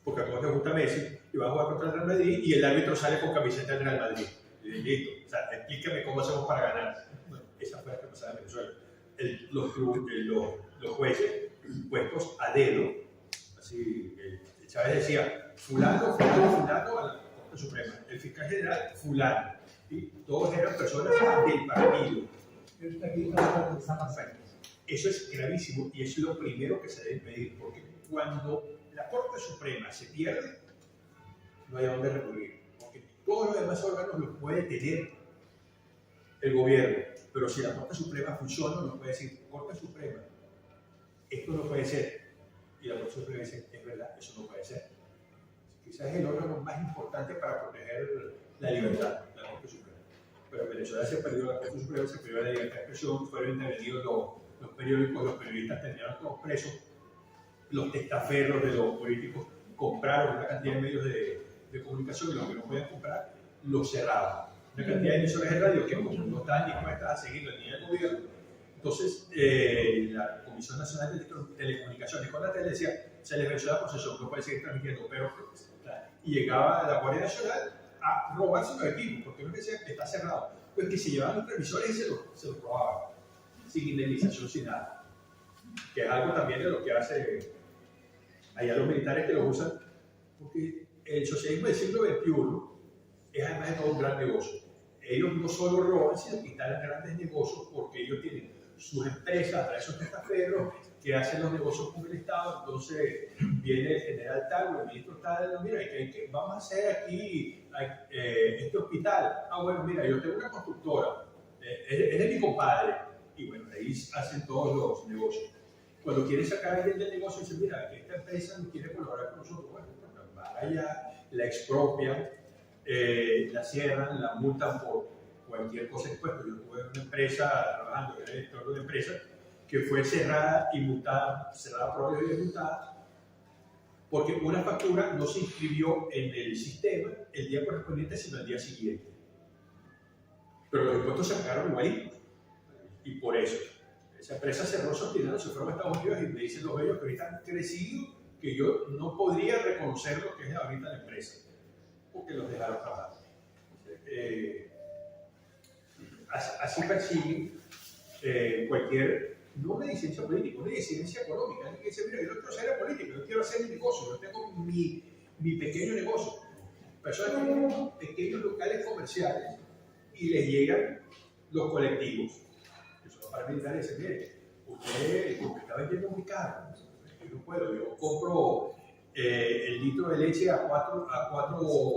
porque a todos les gusta Messi, y van a jugar contra el Real Madrid, y el árbitro sale con camiseta del Real Madrid. Y listo, o sea, explícame cómo hacemos para ganar. Bueno, esa fue la que pasaba en Venezuela. Los jueces puestos a dedo, así, Chávez decía, fulano a la Corte Suprema, el fiscal general, fulano, y todos eran personas del partido. Eso es gravísimo y es lo primero que se debe pedir, porque cuando la Corte Suprema se pierde, no hay a dónde recurrir, porque todos los demás órganos los puede tener el gobierno, pero si la Corte Suprema funciona, uno puede decir, Corte Suprema, esto no puede ser, y la Corte Suprema dice, es verdad, eso no puede ser. Quizás es el órgano más importante para proteger la libertad, la Corte Suprema. Pero en Venezuela se perdió la Corte Suprema, se perdió la libertad de expresión, fueron intervenidos los periódicos, los periodistas terminaron todos presos, los testaferros de los políticos compraron una cantidad de medios de comunicación y los que no podían comprar los cerraban. una cantidad de emisoras de radio que como no estaban dispuestas a seguir la línea del gobierno. Entonces, la Comisión Nacional de Telecomunicaciones con la tele decía, se les venció la concesión, no puede seguir transmitiendo, pero y llegaba la Guardia Nacional a robarse los equipos, porque no decía que está cerrado, pues que se llevaban los transmisores y se los robaban, sin indemnización, sin nada, que es algo también de lo que hace allá los militares que lo usan, porque el socialismo del siglo XXI es además de todo un gran negocio. Ellos no solo roban, sino que instalan grandes negocios porque ellos tienen sus empresas, para esos testaferros que hacen los negocios con el Estado. Entonces viene el general tal o el ministro tal, mira, vamos a hacer aquí este hospital. Ah, bueno, mira, yo tengo una constructora, es de mi compadre. Y bueno, ahí hacen todos los negocios. Cuando quieren sacar a alguien del negocio, dicen, mira, esta empresa no quiere colaborar con nosotros. Bueno, van allá, la expropian, la cierran, la multan por cualquier cosa expuesta. Yo tuve una empresa trabajando, era director de una empresa, que fue cerrada y multada, cerrada por obvio y multada, porque una factura no se inscribió en el sistema el día correspondiente, sino el día siguiente. Pero los impuestos se pagaron igualitos. Y por eso, esa empresa cerró su actividad, se fueron a Estados Unidos y me dicen los bellos que ahorita han crecido, que yo no podría reconocer lo que es ahorita la empresa, porque los dejaron trabajar. Así persiguen cualquier, no una disidencia política, una disidencia económica. Alguien que dice, mira, yo no quiero ser político, yo quiero hacer mi negocio, yo tengo mi pequeño negocio. Personas que tienen pequeños locales comerciales y les llegan los colectivos. Que son los paramilitares y dicen, mire, usted está vendiendo muy caro, yo no puedo, yo compro el litro de leche a 4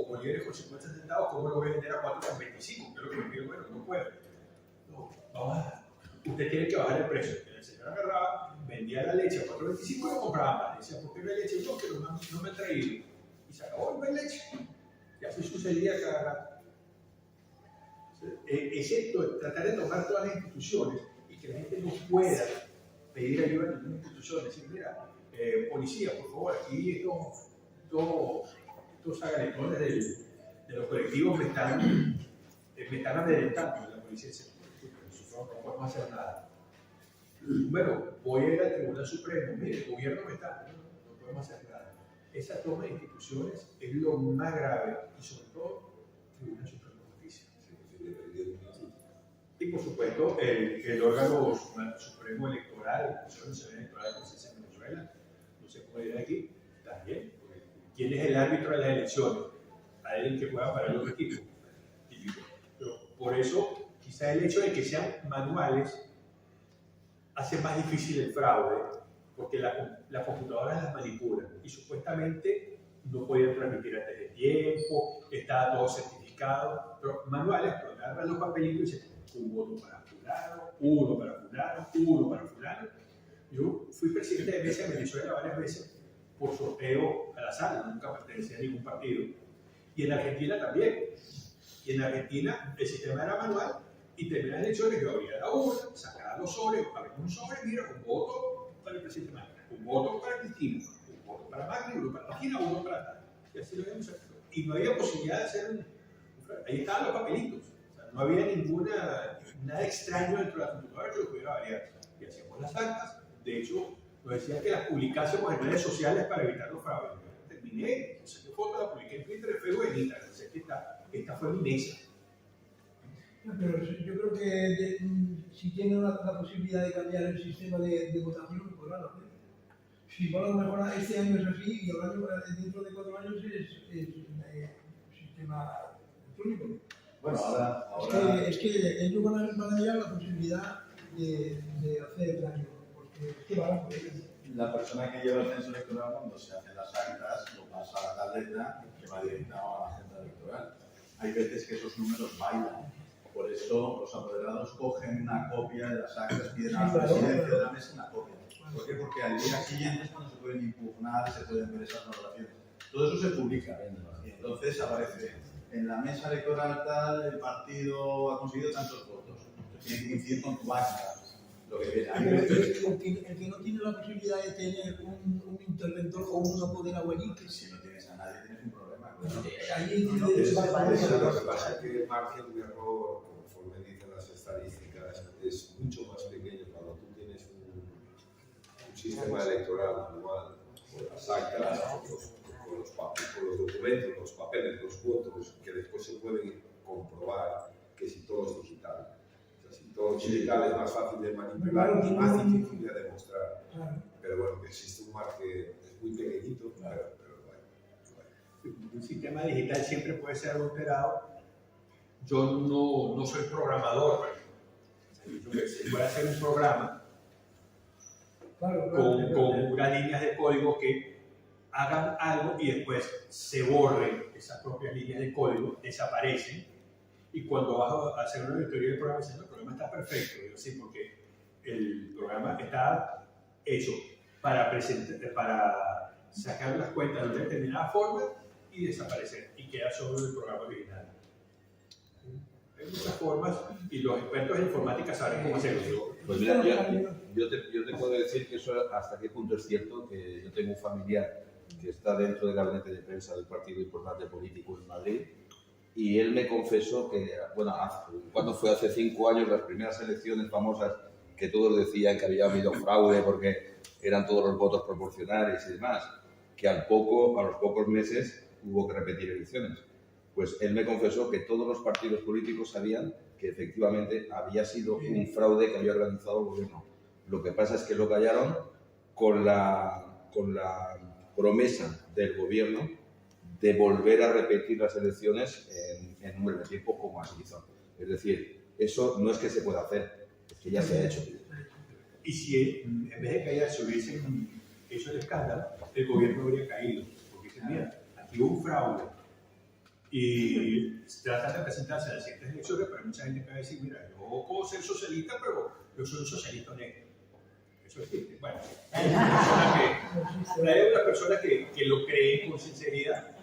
bolívares con 50 centavos, ¿cómo lo voy a vender a 4,25? Yo lo que me pido, bueno, no puedo. No, vamos a, usted tiene que bajar el precio. El señor agarraba, vendía la leche a 4,25 y lo compraba más. Decía, ¿por qué no hay leche? No, que no me han traído. Y se acabó, no hay leche. Y así sucedía cada rato. Excepto tratar de tomar todas las instituciones y que la gente no pueda pedir ayuda a ninguna institución, decir, mira, policía, por favor, aquí estos agretones de los colectivos me están amedrentando. La policía dice, no podemos hacer nada. Bueno, voy a ir al Tribunal Supremo, mire, el gobierno me está, no podemos hacer nada. Esa toma de instituciones es lo más grave y sobre todo el Tribunal Supremo de Justicia. Y por supuesto, el órgano supremo electoral, la Comisión Nacional Electoral que se hace en Venezuela, no sé cómo dirá aquí, también. ¿Quién es el árbitro de las elecciones? Alguien que pueda parar los equipos. Pero por eso, quizá el hecho de que sean manuales hace más difícil el fraude, porque las computadoras las manipulan y supuestamente no podían transmitir antes de tiempo, estaba todo certificado, pero manuales, pero agarran los papelitos y dicen, un voto para fulano, uno para fulano, uno para fulano. Yo fui presidente de mesa en Venezuela varias veces por sorteo al azar, nunca pertenecía a ningún partido. Y en Argentina también. Y en Argentina el sistema era manual y terminaba las elecciones, yo abría la urna, sacaba los sobres, abría un sobre, mira, un voto para el presidente Macri, un voto para Cristina, un voto para Macri, uno para Cristina, uno para tal. Y así lo íbamos haciendo. Y no había posibilidad de hacer ahí estaban los papelitos. O sea, no había nada extraño dentro de la computadora que lo pudiera variar. Y hacíamos las actas. De hecho, nos decían que las publicásemos en redes sociales para evitar los fraudes. Yo terminé, no sé qué foto, la publiqué en Twitter, en Facebook, en Instagram. O sea, que esta fue mi mesa. No, pero yo creo que si tienen la posibilidad de cambiar el sistema de votación, lo podrán hacer. Si bueno, a lo mejor este año es así y dentro de 4 años es sistema electrónico. Bueno, ahora... Es que ellos van a hallar la posibilidad de hacer daño, porque es que van a poder. La persona que lleva el censo electoral, cuando se hacen las actas, lo pasa a la tableta que va directa a la Junta Electoral. Hay veces que esos números bailan. Por eso los apoderados cogen una copia de las actas, piden a la presidencia de la mesa una copia. ¿Por qué? Porque al día siguiente es cuando se pueden impugnar, se pueden ver esas valoraciones. Todo eso se publica. Y entonces aparece en la mesa electoral tal, el partido ha conseguido tantos votos. Tienes que incidir con tu acta. Lo que viene. El que no tiene la posibilidad de tener un interventor o un apoderado allí, que si no tienes a nadie, tienes un problema. Ahí Lo tiene que pasa es que el margen de error, conforme dicen las estadísticas, es mucho más pequeño cuando tú tienes un sistema electoral anual, con las actas, con los documentos, los papeles, los votos, que después se pueden comprobar que si todo es digital. O sea, si todo es digital es más fácil de manipular y más difícil de demostrar. Pero bueno, que existe un margen, es muy pequeñito, pero bueno. Un sistema digital siempre puede ser alterado. Yo no soy programador, pero se puede hacer un programa con unas líneas de código que hagan algo y después se borren esas propias líneas de código, desaparecen, y cuando vas a hacer una auditoría del programa, dicen, el programa está perfecto. Digo, sí, porque el programa está hecho para sacar las cuentas de una determinada forma y desaparecer, y queda solo el programa original. Hay muchas formas y los expertos en informática saben cómo hacerlo. Pues mira, yo te puedo decir que eso hasta qué punto es cierto, que yo tengo un familiar que está dentro del gabinete de prensa del partido importante político en Madrid, y él me confesó que, bueno, cuando fue hace 5 años, las primeras elecciones famosas, que todos decían que había habido fraude porque eran todos los votos proporcionales y demás, que a los pocos meses hubo que repetir elecciones. Pues él me confesó que todos los partidos políticos sabían que efectivamente había sido un fraude que había organizado el gobierno. Lo que pasa es que lo callaron con la promesa del gobierno de volver a repetir las elecciones en un breve tiempo, como así hizo. Es decir, eso no es que se pueda hacer, es que ya se ha hecho. Y si en vez de callarse hubiesen hecho el escándalo, el gobierno habría caído. Porque dicen, mira, aquí hubo un fraude. Y tratan de presentarse a las siguientes elecciones, pero mucha gente va a decir, mira, yo puedo ser socialista, pero yo soy un socialista negro. Eso existe. Bueno, hay una persona que lo cree con sinceridad,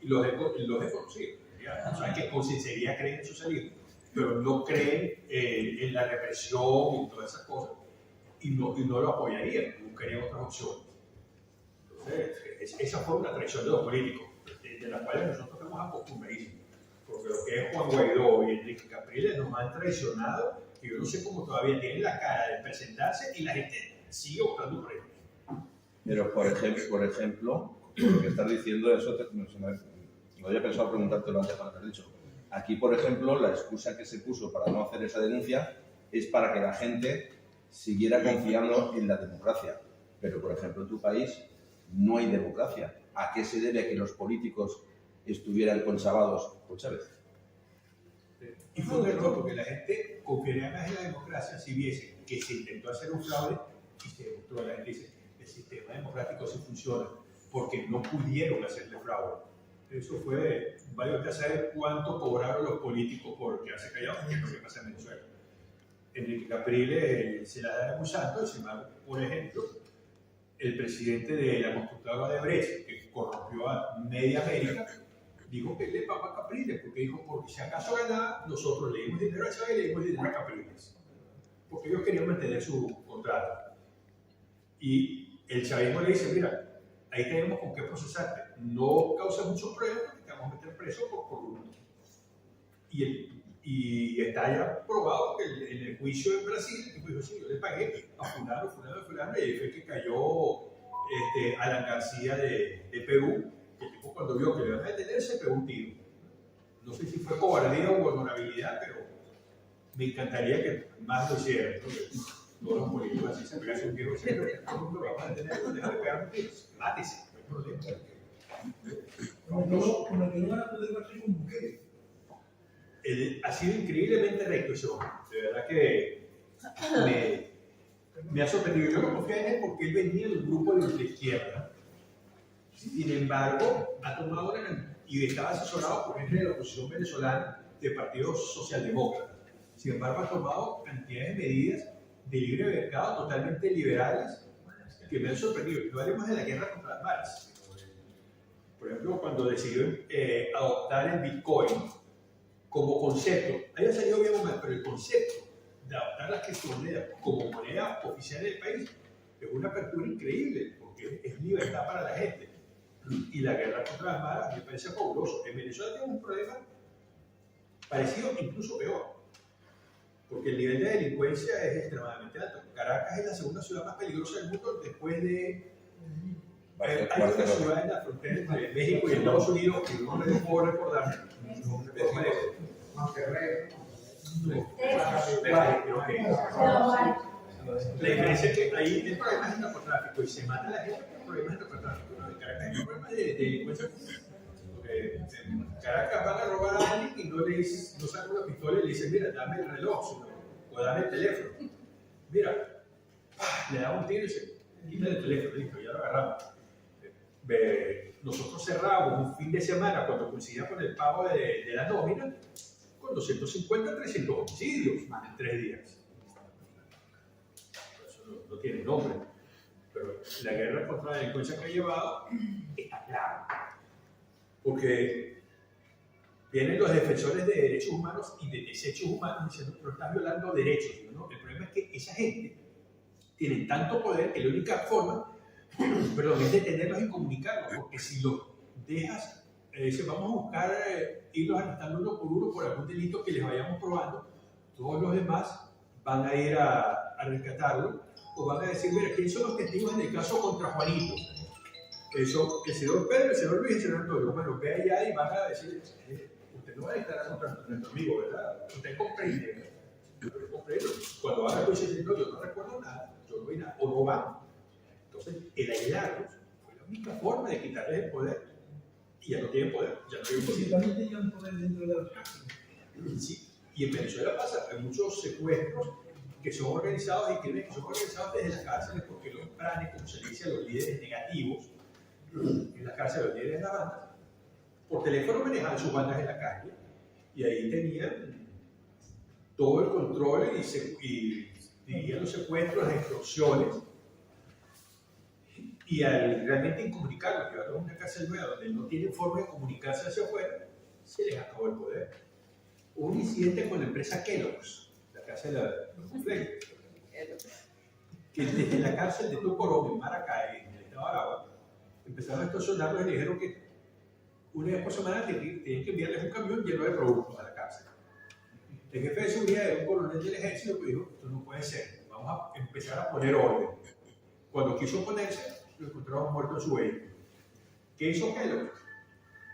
y los he conocido. O sea, que con sinceridad creen en el socialismo, pero no creen en la represión y todas esas cosas, y no lo apoyarían, buscarían otras opciones. Entonces, esa fue una traición de los políticos, de las cuales nosotros estamos acostumbradísimos, porque lo que es Juan Guaidó y Enrique Capriles nos han traicionado, y yo no sé cómo todavía tienen la cara de presentarse y la gente sigue votando por ellos. Pero, por ejemplo, lo que estás diciendo, eso no había pensado preguntártelo antes para haber dicho. Aquí, por ejemplo, la excusa que se puso para no hacer esa denuncia es para que la gente siguiera confiando en la democracia. Pero, por ejemplo, en tu país no hay democracia. ¿A qué se debe que los políticos estuvieran conchavados por Chávez? Y fue un error, porque la gente confiaría más en la democracia si viese que se intentó hacer un fraude y se demostró. La gente dice, el sistema democrático sí funciona, porque no pudieron hacerle fraude. Eso fue, vale usted saber cuánto cobraron los políticos por quedarse callados, que es lo que pasa en Venezuela. Enrique Capriles se la da acusando, sin embargo, por ejemplo, el presidente de la constructora de Brecht, que corrompió a media América, dijo que le pagó a Capriles, porque dijo, porque si acaso ganaba, nosotros le dimos dinero a Chávez y le dimos dinero a Capriles, porque ellos querían mantener su contrato. Y el chavismo le dice, mira, ahí tenemos con qué procesarte, no causa muchos problemas, porque te vamos a meter preso por corrupto. Y está ya probado que en el juicio en Brasil, el tipo dijo, sí, yo le pagué a fulano, y ahí fue que cayó Alan García de Perú, que el tipo cuando vio que le iban a detener se pegó un tiro. No sé si fue cobardía o honorabilidad, pero me encantaría que más lo hicieran. Todos los políticos así se pegan un tiro, siempre, ¿cómo lo vamos a detener? Deja de pegar un tiro, mátese, no hay problema. Con el que no van a poder hacer un buque. Ha sido increíblemente recto ese hombre. De verdad que me ha sorprendido. Yo no confía en él porque él venía del grupo de la izquierda. Sin embargo, ha tomado y estaba asesorado por gente de la oposición venezolana del Partido Socialdemócrata. Sin embargo, ha tomado cantidades de medidas de libre mercado totalmente liberales que me han sorprendido. No hablemos de la guerra contra las maras. Por ejemplo, cuando decidió adoptar el Bitcoin como concepto, haya salido bien o mal, pero el concepto de adoptar las criptomonedas como moneda oficial del país es una apertura increíble, porque es libertad para la gente. y la guerra contra las maras me parece fabuloso. En Venezuela tenemos un problema parecido, incluso peor, porque el nivel de delincuencia es extremadamente alto. Caracas es la segunda ciudad más peligrosa del mundo después de... hay una ciudad en la frontera entre México y Estados Unidos que no me puedo recordar. La diferencia es que ahí el problema es el narcotráfico y se mata a la gente por problemas de narcotráfico. ¿No? En Caracas hay un problema de delincuencia. En Caracas van a robar a alguien y no sacan una pistola y le dicen, mira, dame el reloj o dame el teléfono. Mira, le da un tiro y se quita el teléfono, listo, ya lo agarramos. Nosotros cerramos un fin de semana cuando coincidía con el pago de la nómina con 250, 300 homicidios en 3 días. Eso no tiene nombre, pero la guerra contra la delincuencia que ha llevado está clara. Porque vienen los defensores de derechos humanos y de desechos humanos diciendo que no estás violando derechos, ¿no? El problema es que esa gente tiene tanto poder que la única forma es detenerlos y comunicarlos, porque si los dejas, vamos a buscar irlos arrestando uno por uno por algún delito que les vayamos probando, todos los demás van a ir a rescatarlo o van a decir, mira, ¿quiénes son los testigos en el caso contra Juanito? Son el señor Pedro, el señor Luis y el señor Antonio. Bueno, ve allá y van a decir, usted no va a estar contra nuestro amigo, ¿verdad? Usted comprende, ¿verdad? Yo comprendo. Cuando van a decir, no, yo no recuerdo nada, yo no vi nada, o no van. Entonces, el aislarlos fue la única forma de quitarles el poder. Y ya no tienen poder, ya no tienen Porque también tenían poder dentro de las cárceles. Sí, y en Venezuela pasa, hay muchos secuestros que son organizados y crímenes que son organizados desde las cárceles porque los pranes, como se le dice a los líderes negativos, en las cárceles los líderes de la banda, por teléfono manejaban sus bandas en la calle y ahí tenían todo el control y dirigían los secuestros, las extorsiones. Y al realmente incomunicarlos, llevarlos a una cárcel nueva donde no tienen forma de comunicarse hacia afuera, se les acabó el poder. Hubo un incidente con la empresa Kellogg's, la cárcel de los conflictos, que desde la cárcel de Tocorón, en Maracay, en el estado de Aragua, empezaron a extorsionarlos y le dijeron que una vez por semana tenían que enviarles un camión lleno de productos a la cárcel. El jefe de seguridad era un coronel del ejército que dijo, esto no puede ser, vamos a empezar a poner orden. Cuando quiso ponerse, lo encontraron muerto en su vehículo. ¿Qué hizo Kellogg?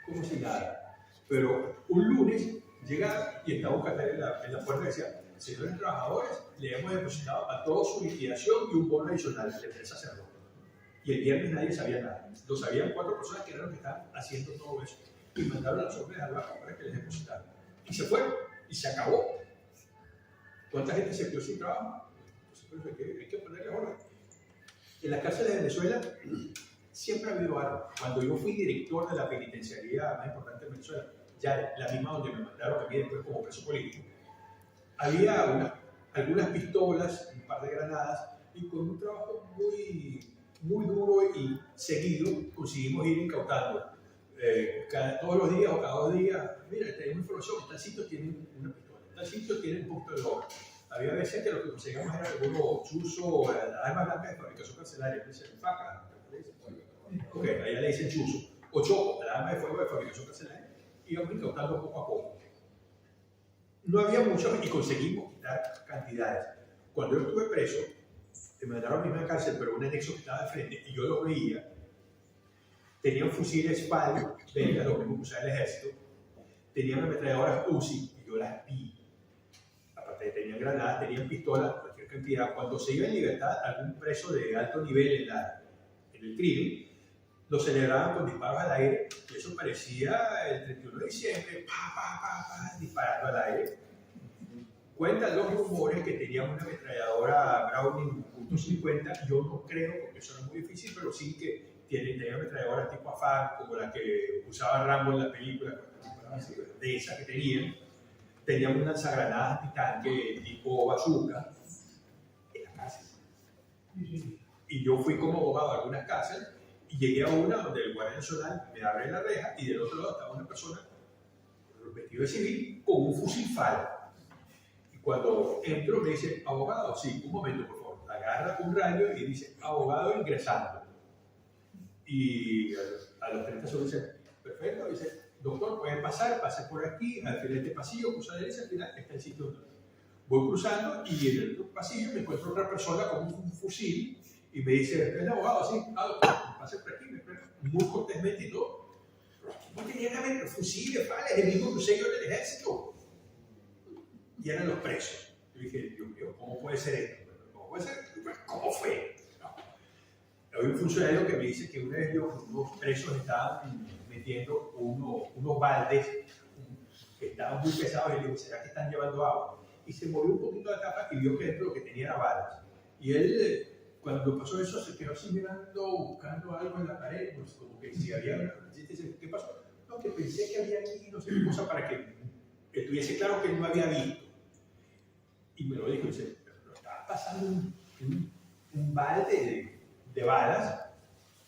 Como si nada. Pero un lunes llega y estaba un cartel en la puerta y decía, señores trabajadores, le hemos depositado a todos su liquidación y un bono adicional. La empresa cerró. Y el viernes nadie sabía nada. Lo sabían 4 personas que eran los que estaban haciendo todo eso. Y mandaron a los hombres al banco para que les depositaran. Y se fueron. Y se acabó. ¿Cuánta gente se quedó sin trabajo? Entonces, hay que ponerle orden. En las cárceles de Venezuela siempre ha habido algo. Cuando yo fui director de la penitenciaría más importante de Venezuela, ya la misma donde me mandaron a mí después como preso político, había algunas pistolas, un par de granadas, y con un trabajo muy duro y seguido conseguimos ir incautando. Todos los días o cada 2 días, mira, tenemos información, en tal sitio tienen una pistola, en tal sitio tienen un punto de droga. Había veces que lo que conseguíamos era algunos chuzo, armas blancas de fabricación carcelaria, que se llaman faca. Ok, allá le dicen chuzo. O choco, la arma de fuego de fabricación carcelaria. Íbamos incautando poco a poco. No había mucho y conseguimos quitar cantidades. Cuando yo estuve preso, me mandaron a la misma cárcel, pero un anexo que estaba de frente, y yo lo veía. Tenían fusiles PAL, belgas, lo mismo que usaba el ejército. Tenían ametralladoras UCI, y yo las vi. Aparte tenían granadas, tenían pistolas, cualquier cantidad. Cuando se iba en libertad algún preso de alto nivel en el crimen, lo celebraban con disparos al aire, y eso parecía el 31 de diciembre, disparando al aire. Cuentan los rumores que tenían una ametralladora Browning .50, yo no creo, porque eso era muy difícil, pero sí que tenían ametralladoras tipo AFAR, como la que usaba Rambo en la película, de esas que tenían. Tenían un lanzagranadas antitanque tipo bazooka en la cárcel. Y yo fui como abogado a algunas cárceles y llegué a una donde el guardia nacional me abre la reja y del otro lado estaba una persona vestido de civil con un fusil FAL. Y cuando entro me dice, abogado, sí, un momento por favor. Agarra un radio y dice, abogado ingresando. Y a los 30 segundos dice, perfecto, dice, doctor, puede pasar, pase por aquí, al final de este pasillo, cruza derecha, al final está el sitio donde voy cruzando y en el otro pasillo me encuentro otra persona con un fusil y me dice, ¿es el abogado? Sí, doctor, pase por aquí, me espera, muy cortésmente y todo. No tenían que haber fusiles, ¿vale? Es el mismo crucero del ejército. Y eran los presos. Yo dije, Dios mío, ¿cómo puede ser esto? ¿Cómo puede ser? ¿Cómo fue? No. Hay un funcionario que me dice que una vez unos presos estaban metiendo unos baldes que estaban muy pesados y le digo, ¿será que están llevando agua? Y se movió un poquito la tapa y vio que dentro lo que tenía era balas. Y él, cuando pasó eso, se quedó así mirando, buscando algo en la pared, pues como que si había una... ¿Qué pasó? No, que pensé que había aquí no sé qué cosa para que estuviese claro que no había visto. Y me lo dijo, y dice, pero estaba pasando un balde de balas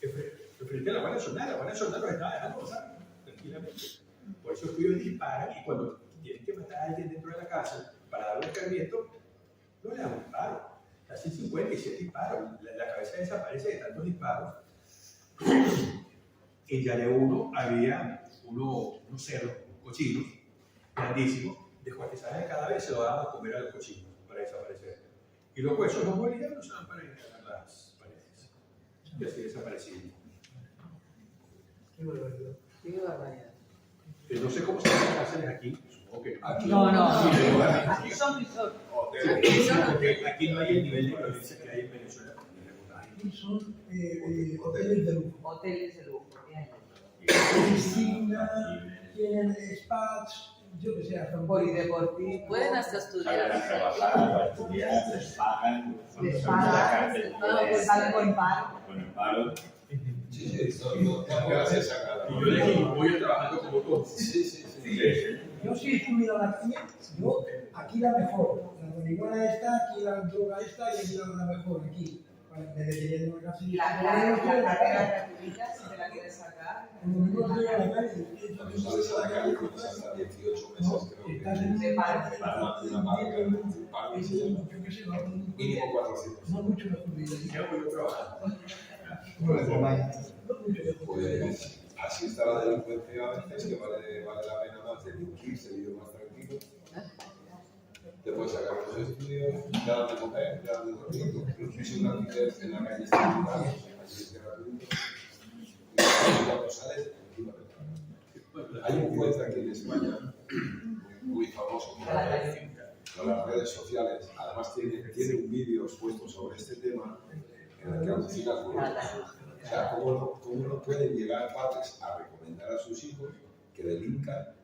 frente a la Guardia Nacional. La Guardia Nacional los estaba dejando pasar tranquilamente. Por eso ellos disparan y cuando tienen que matar a alguien dentro de la casa para darle un cargamento, no le dan un disparo. Hacen 57 disparos, la cabeza desaparece de tantos disparos. En Llane 1 había unos cerdos, cochinos, grandísimos, descuartizaban el cadáver y se lo daban a comer a los cochinos para desaparecer. Y los huesos los morían y los usaban para enterrar las paredes. Y así desaparecían. Qué barbaridad. Qué barbaridad. No sé cómo se llaman las cárceles aquí, supongo que Aquí No. Sí, pero Aquí son resort. porque aquí no hay el nivel de violencia que hay en Venezuela. Aquí son hoteles de lujo. Hoteles de lujo. Piscina, tienen spas, yo que sé, hasta un Polideportivo. Pueden hasta Salen a estudiar. trabajar para estudiar, les pagan, cuando Les salen de la pagan, cárcel, les pagan con paro. con el paro. Sí, no gracias a cada Y uno. yo le dije, voy trabajando como todos. Sí. Yo sí he estudiado aquí, yo aquí la mejor. La marihuana está, aquí la droga está y aquí la mejor, aquí. Me detenían en una cárcel y La carrera gratuita, si te la quieres sacar. Cuando no estoy a la calle, Cuando sales a la calle tienes hasta 18 meses, creo que. estás en De paro. Una paga. yo qué sé, Mínimo 400. no mucho mejor vida. Ya voy trabajando. Pues así está la delincuencia a veces, que vale la pena más delinquir, se vive más tranquilo. Te puedes sacar los estudios, ya dan de comer, ya dan de dormir, incluso un alquiler en la calle está privado, así es gratuito. Y cuando sales, encima te pagan. Hay un juez aquí en España, muy famoso con las redes sociales, además tiene un vídeo expuesto sobre este tema en el que alucina con o sea, ¿cómo no pueden llegar padres a recomendar a sus hijos que delincan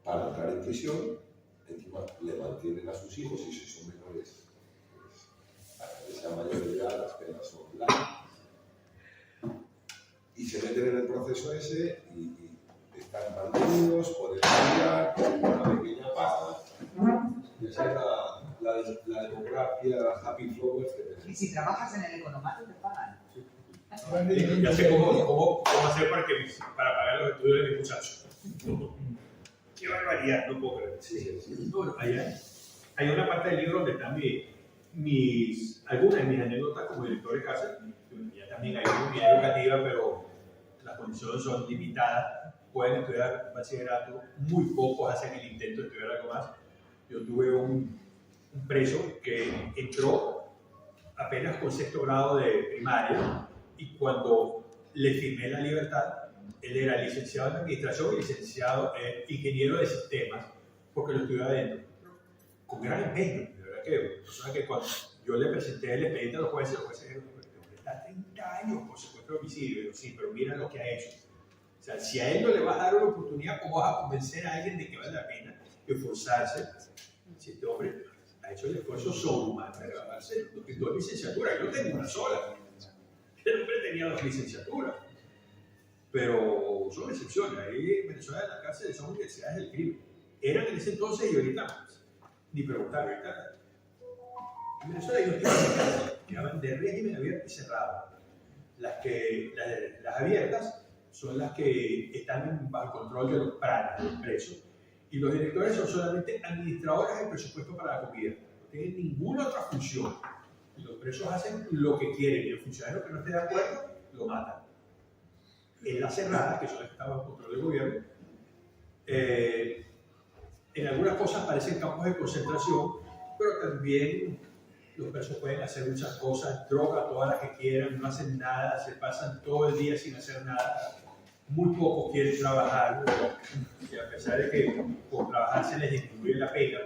para entrar en prisión? Encima le mantienen a sus hijos y si son menores, pues, hasta que sean mayores de edad, las penas son largas. Y se meten en el proceso ese y están mantenidos, pueden estudiar, con una pequeña paga. Y esa es la demografía, la happy flowers que tenemos. Y si trabajas en el economato, te pagan. Ya sé cómo hacer para pagar los estudios de mis muchachos. Qué barbaridad, no puedo creer. Sí. Bueno, hay una parte del libro donde están algunas de mis anécdotas como director de cárcel. Ya también hay una unidad educativa, pero las condiciones son limitadas. Pueden estudiar bachillerato, muy pocos hacen el intento de estudiar algo más. Yo tuve un preso que entró apenas con 6º grado de primaria y cuando le firmé la libertad, él era licenciado en administración y licenciado en ingeniero de sistemas, porque lo estudió adentro. Con gran empeño, de verdad que, persona que cuando yo le presenté el expediente a los jueces dijeron, está 30 años por secuestro de homicidio. Y yo, sí, pero mira lo que ha hecho. O sea, si a él no le vas a dar una oportunidad, ¿cómo vas a convencer a alguien de que vale la pena esforzarse? Si este hombre ha hecho el esfuerzo sobrehumano de grabarse 2 licenciaturas, yo tengo una sola. El hombre tenía 2 licenciaturas. Pero son excepciones. Ahí en Venezuela, en la cárcel, son universidades del crimen. Eran en ese entonces y ahorita más. Ni preguntar, ahorita. En Venezuela hay 2 tipos de cárceles que llaman de régimen abierto y cerrado. Las abiertas son las que están bajo control de los pranes, de los presos. Y los directores son solamente administradores del presupuesto para la comida. No tienen ninguna otra función. Y los presos hacen lo que quieren y el funcionario que no esté de acuerdo lo matan. en las cerradas, que son las que estaban bajo control del gobierno. En algunas cosas parecen campos de concentración, pero también los presos pueden hacer muchas cosas, droga todas las que quieran, no hacen nada, se pasan todo el día sin hacer nada. Muy pocos quieren trabajar, y a pesar de que por trabajar se les disminuye la pena,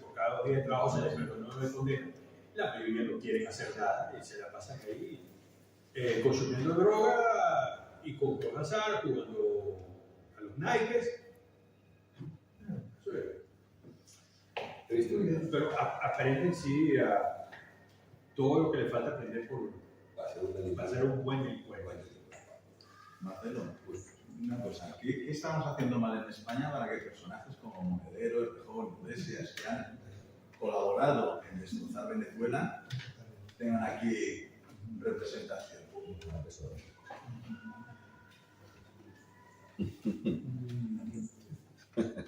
por cada 2 días de trabajo se les perdona una condena, la mayoría no quieren hacer nada y se la pasan ahí consumiendo droga y con azar, jugando a los naipes. Pero aprenden sí a todo lo que le falta aprender para ser un buen delincuente. Marcelo, pues una cosa, ¿qué estamos haciendo mal en España para que personajes como Monedero, Errejón, Iglesias, que han colaborado en destrozar Venezuela, tengan aquí representación?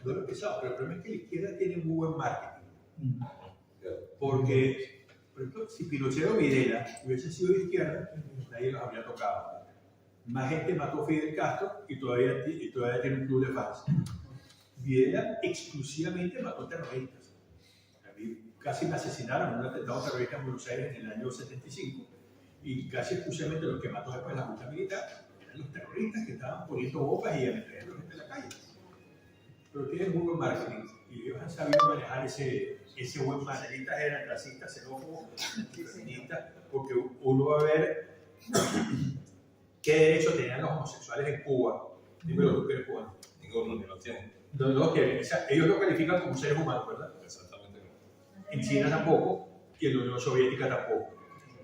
No lo he pensado, pero el problema es que la izquierda tiene muy buen marketing. Porque, por ejemplo, si Pinochet o Videla hubiese sido de izquierda, nadie los habría tocado. Más gente mató a Fidel Castro y todavía tiene un club de fans. Videla exclusivamente mató terroristas. A mí casi me asesinaron en un atentado terrorista en Buenos Aires en el año 75 y casi exclusivamente los que mató después la Junta Militar eran los terroristas que estaban poniendo bombas y ametrallando gente en la calle. Pero tienen muy buen marketing y ellos han sabido manejar ese buen marketing. Eran racistas, xenófobos, feministas, porque uno va a ver qué derecho tenían los homosexuales en Cuba. Dímelo tú que eres cubano. Ninguno ni lo tiene. No tienen. O sea, ellos lo califican como seres humanos, ¿verdad? Exactamente. En China tampoco y en la Unión Soviética tampoco.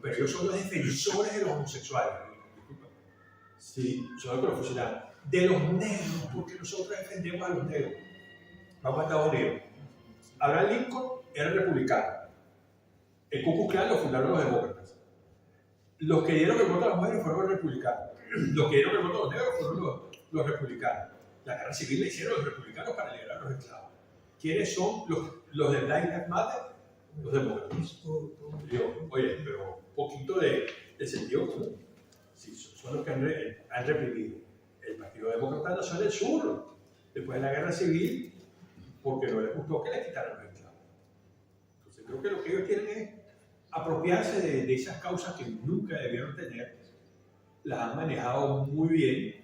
Pero ellos son los defensores de los homosexuales. Disculpa. Sí, son los que los fusilaron. De los negros, porque nosotros defendemos a los negros. Vamos a Estados Unidos. Abraham Lincoln era republicano. El Ku Klux Klan lo fundaron los demócratas. Los que dieron el voto a las mujeres fueron los republicanos. Los que dieron el voto a los negros fueron los republicanos. La guerra civil la hicieron los republicanos para liberar a los esclavos. ¿Quiénes son los de Black Lives Matter? Los demócratas. Digo, oye, pero un poquito de sentido común. Sí, son los que han reprimido. El Partido Demócrata nació del sur, después de la guerra civil, porque no les gustó que le quitaran los esclavos. Entonces creo que lo que ellos quieren es apropiarse de esas causas que nunca debieron tener, las han manejado muy bien,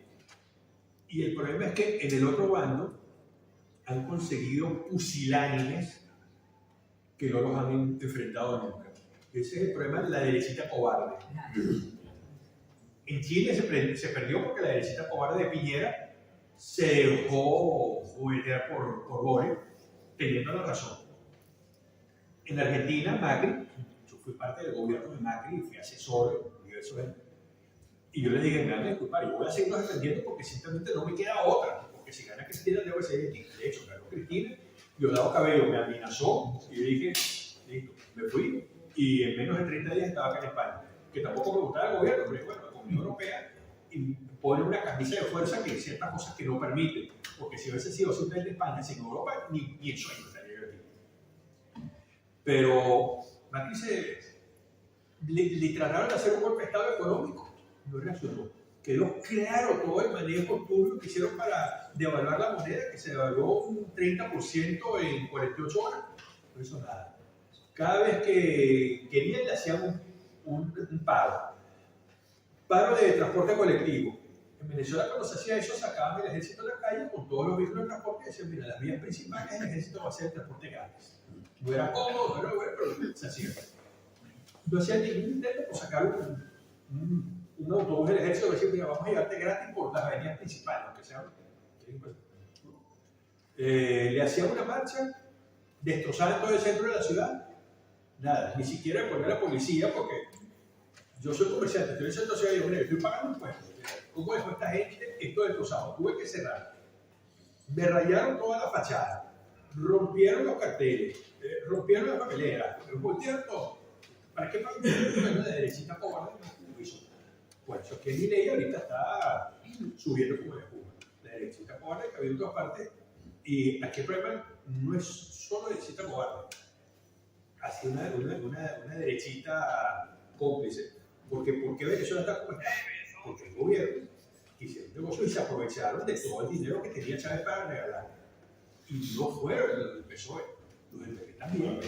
y el problema es que en el otro bando han conseguido pusilánimes que no los han enfrentado nunca. Ese es el problema de la derechita cobarde. En Chile se perdió porque la derechita cobarde de Piñera se dejó gobernar por Boric, teniendo la razón. En Argentina, Macri, yo fui parte del gobierno de Macri, fui asesor, y yo les dije, me van a disculpar, yo voy a seguirlos defendiendo porque simplemente no me queda otra, porque si gana Cristina debo ser de ti. De hecho, ganó Cristina, Diosdado Cabello me amenazó y yo dije, listo, me fui y en menos de 30 días estaba acá en España, que tampoco me gustaba el gobierno, pero bueno, la Comunidad Europea pone una camisa de fuerza que hay ciertas cosas que no permite, porque si hubiese sido simplemente España sin Europa, ni el sueño estaría aquí. Pero Macri le trataron de hacer un golpe de Estado económico, no reaccionó. Quedó claro todo el manejo turbio que hicieron para devaluar la moneda, que se devaluó un 30% en 48 horas. No hizo nada. Cada vez que querían le hacían un paro. Paro de transporte colectivo. En Venezuela cuando se hacía eso sacaban el ejército de la calle con todos los vehículos de transporte y decían, mira, las vías principales el ejército va a hacer el transporte gratis. No era cómodo, no era bueno, pero se hacía. No hacían ningún intento por sacar un autobús del ejército y decir, mira, vamos a llevarte gratis por las avenidas principales, aunque sean. Le hacían una marcha, destrozaban todo el centro de la ciudad. Nada, ni siquiera poner a la policía porque yo soy comerciante, estoy en el centro de la ciudad y yo estoy pagando impuestos. ¿Cómo dejó esta gente esto destrozado? Tuve que cerrar. Me rayaron toda la fachada, rompieron los carteles, rompieron las papeleras, voltearon todo. ¿Para qué pagan una derechita cobarde? No hizo nada. Por eso es que mi ley ahorita está subiendo como la espuma. La derechita cobarde que había en todas partes. Y aquí el problema no es solo derechita cobarde. Ha sido una derechita cómplice. Porque ¿por qué Venezuela está como está? Porque el gobierno hicieron negocio y se aprovecharon de todo el dinero que tenía Chávez para regalar. Y no fueron el PSOE, los del PP también,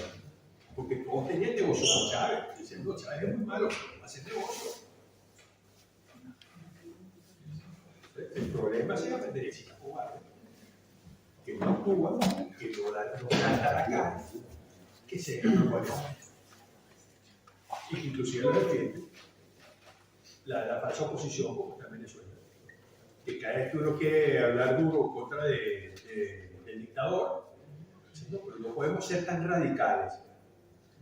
porque todos tenían negocio con Chávez, diciendo Chávez es muy malo, hacer negocio. El problema es la penderecita cobarde, que no actúa, que no da la cara, que se gana igual. Y que inclusive lo defiende la falsa oposición como está en Venezuela. Que cada vez que uno quiere hablar duro contra del dictador, no, pero no podemos ser tan radicales.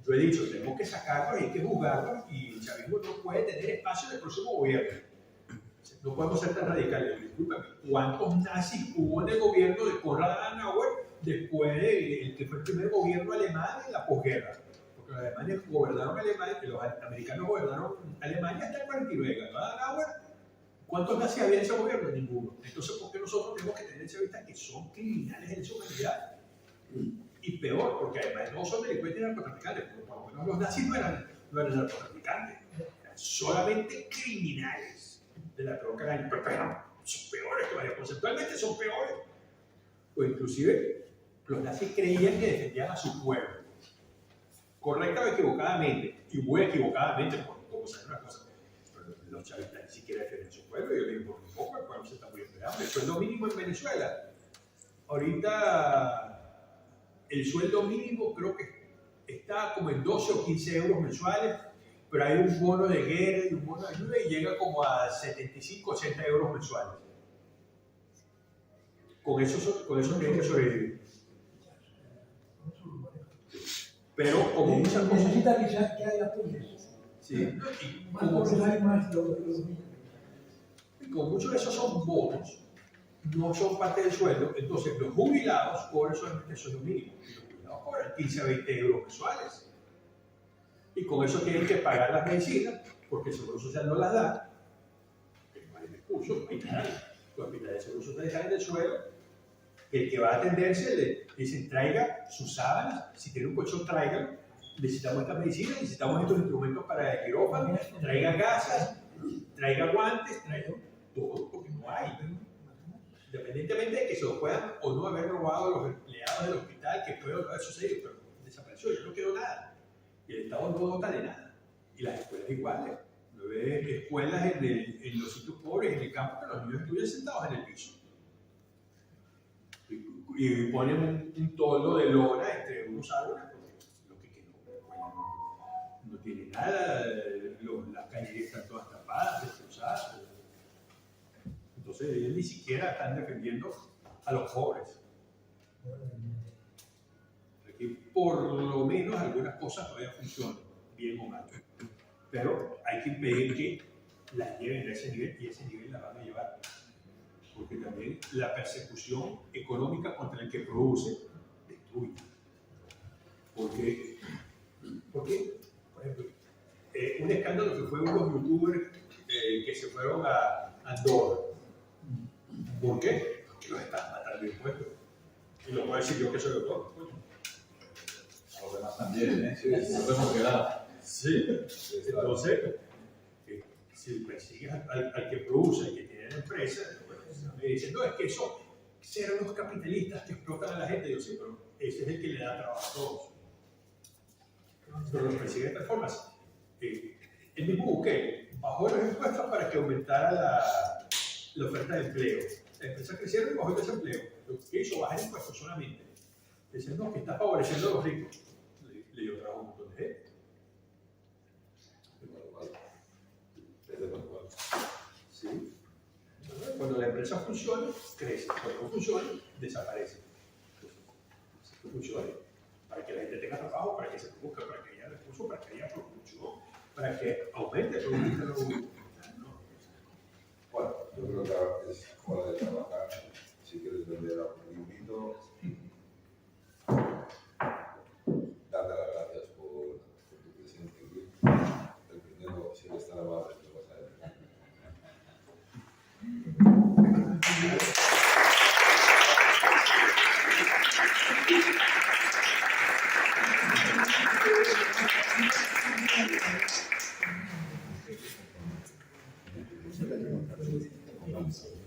Yo he dicho, tenemos que sacarlos y hay que juzgarlos y el chavismo no puede tener espacio en el próximo gobierno. No podemos ser tan radicales. Discúlpame, ¿cuántos nazis hubo en el gobierno de Konrad Adenauer después del que fue el primer gobierno alemán en la posguerra? Porque los alemanes gobernaron Alemania, los americanos gobernaron Alemania hasta el 49. ¿No? Adenauer, ¿cuántos nazis había en ese gobierno? Ninguno. Entonces, ¿por qué nosotros tenemos que tener chavistas que son criminales en su humanidad? Y peor, porque además no son delincuentes narcotraficantes, porque por lo menos los nazis no eran narcotraficantes, eran solamente criminales de la peor calaña, pero son peores todavía, conceptualmente son peores. O inclusive los nazis creían que defendían a su pueblo, correcta o equivocadamente, y muy equivocadamente, porque como saben una cosa, pero los chavistas ni siquiera defienden a su pueblo, y yo digo, por un poco el pueblo se está muriendo de hambre. El sueldo mínimo en Venezuela, ahorita el sueldo mínimo creo que está como en 12 o 15 euros mensuales, pero hay un bono de guerra y un bono de ayuda y llega como a 75, 80 euros mensuales. Con eso tienen que sobrevivir. Pero como muchas cosas... Necesita que haya pobres. Sí. Más pobres hay, más los Y como muchos de esos son bonos, no son parte del sueldo, entonces los jubilados cobran solamente el sueldo mínimo. Y los jubilados cobran 15 a 20 euros mensuales. Y con eso tienen que pagar las medicinas, porque el Seguro Social no las da. No hay recursos, no hay nada. Los hospitales de Seguro Social están en el suelo. El que va a atenderse le dicen traiga sus sábanas, si tiene un colchón tráigalo. Necesitamos esta medicina, necesitamos estos instrumentos para el quirófano, traiga gasas, traiga guantes, traiga todo, porque no hay. Independientemente de que se lo puedan o no haber robado los empleados del hospital, que puede haber sucedido, pero desapareció, ya no quedó nada. Y el Estado no dota de nada. Y las escuelas iguales. No ves escuelas en los sitios pobres, en el campo, que los niños estudian sentados en el piso. Y ponen un toldo de lona entre unos árboles, porque lo que quedó, no tiene nada, las calles están todas tapadas, destrozadas. Entonces ellos ni siquiera están defendiendo a los pobres. Aquí por lo menos algunas cosas todavía funcionan, bien o mal. Pero hay que impedir que las lleven a ese nivel y ese nivel las van a llevar. Porque también la persecución económica contra el que produce destruye. Porque por ejemplo, un escándalo que fue unos youtubers que se fueron a Andorra. ¿Por qué? Porque los están matando impuestos. Y lo puedo decir yo que soy doctor. A los demás también, ¿eh? Sí, nos hemos quedado. Sí. Entonces, si persigues al que produce, al que tiene la empresa, me dicen, no, es que eso serán los capitalistas que explotan a la gente. Yo sí, pero ese es el que le da trabajo a todos. Pero los persigue de tal forma. El mismo Bukele bajó los impuestos para que aumentara la oferta de empleo. Las empresas crecieron y bajó el desempleo. Lo que hizo bajar impuestos solamente. Dicen, no, que está favoreciendo a los ricos. Le dio trabajo a un montón de gente. ¿Sí? Cuando la empresa funciona, crece. Cuando no funciona, desaparece. Entonces, que funcione. Para que la gente tenga trabajo, para que se produzca, para que haya recursos, para que haya producción, para que aumente el producto. Bueno, yo creo que ahora es hora de trabajar. Si quieres vender algún librito, darte las gracias por tu presencia aquí. Dependiendo si eres tan amable, te vas a ver. Gracias.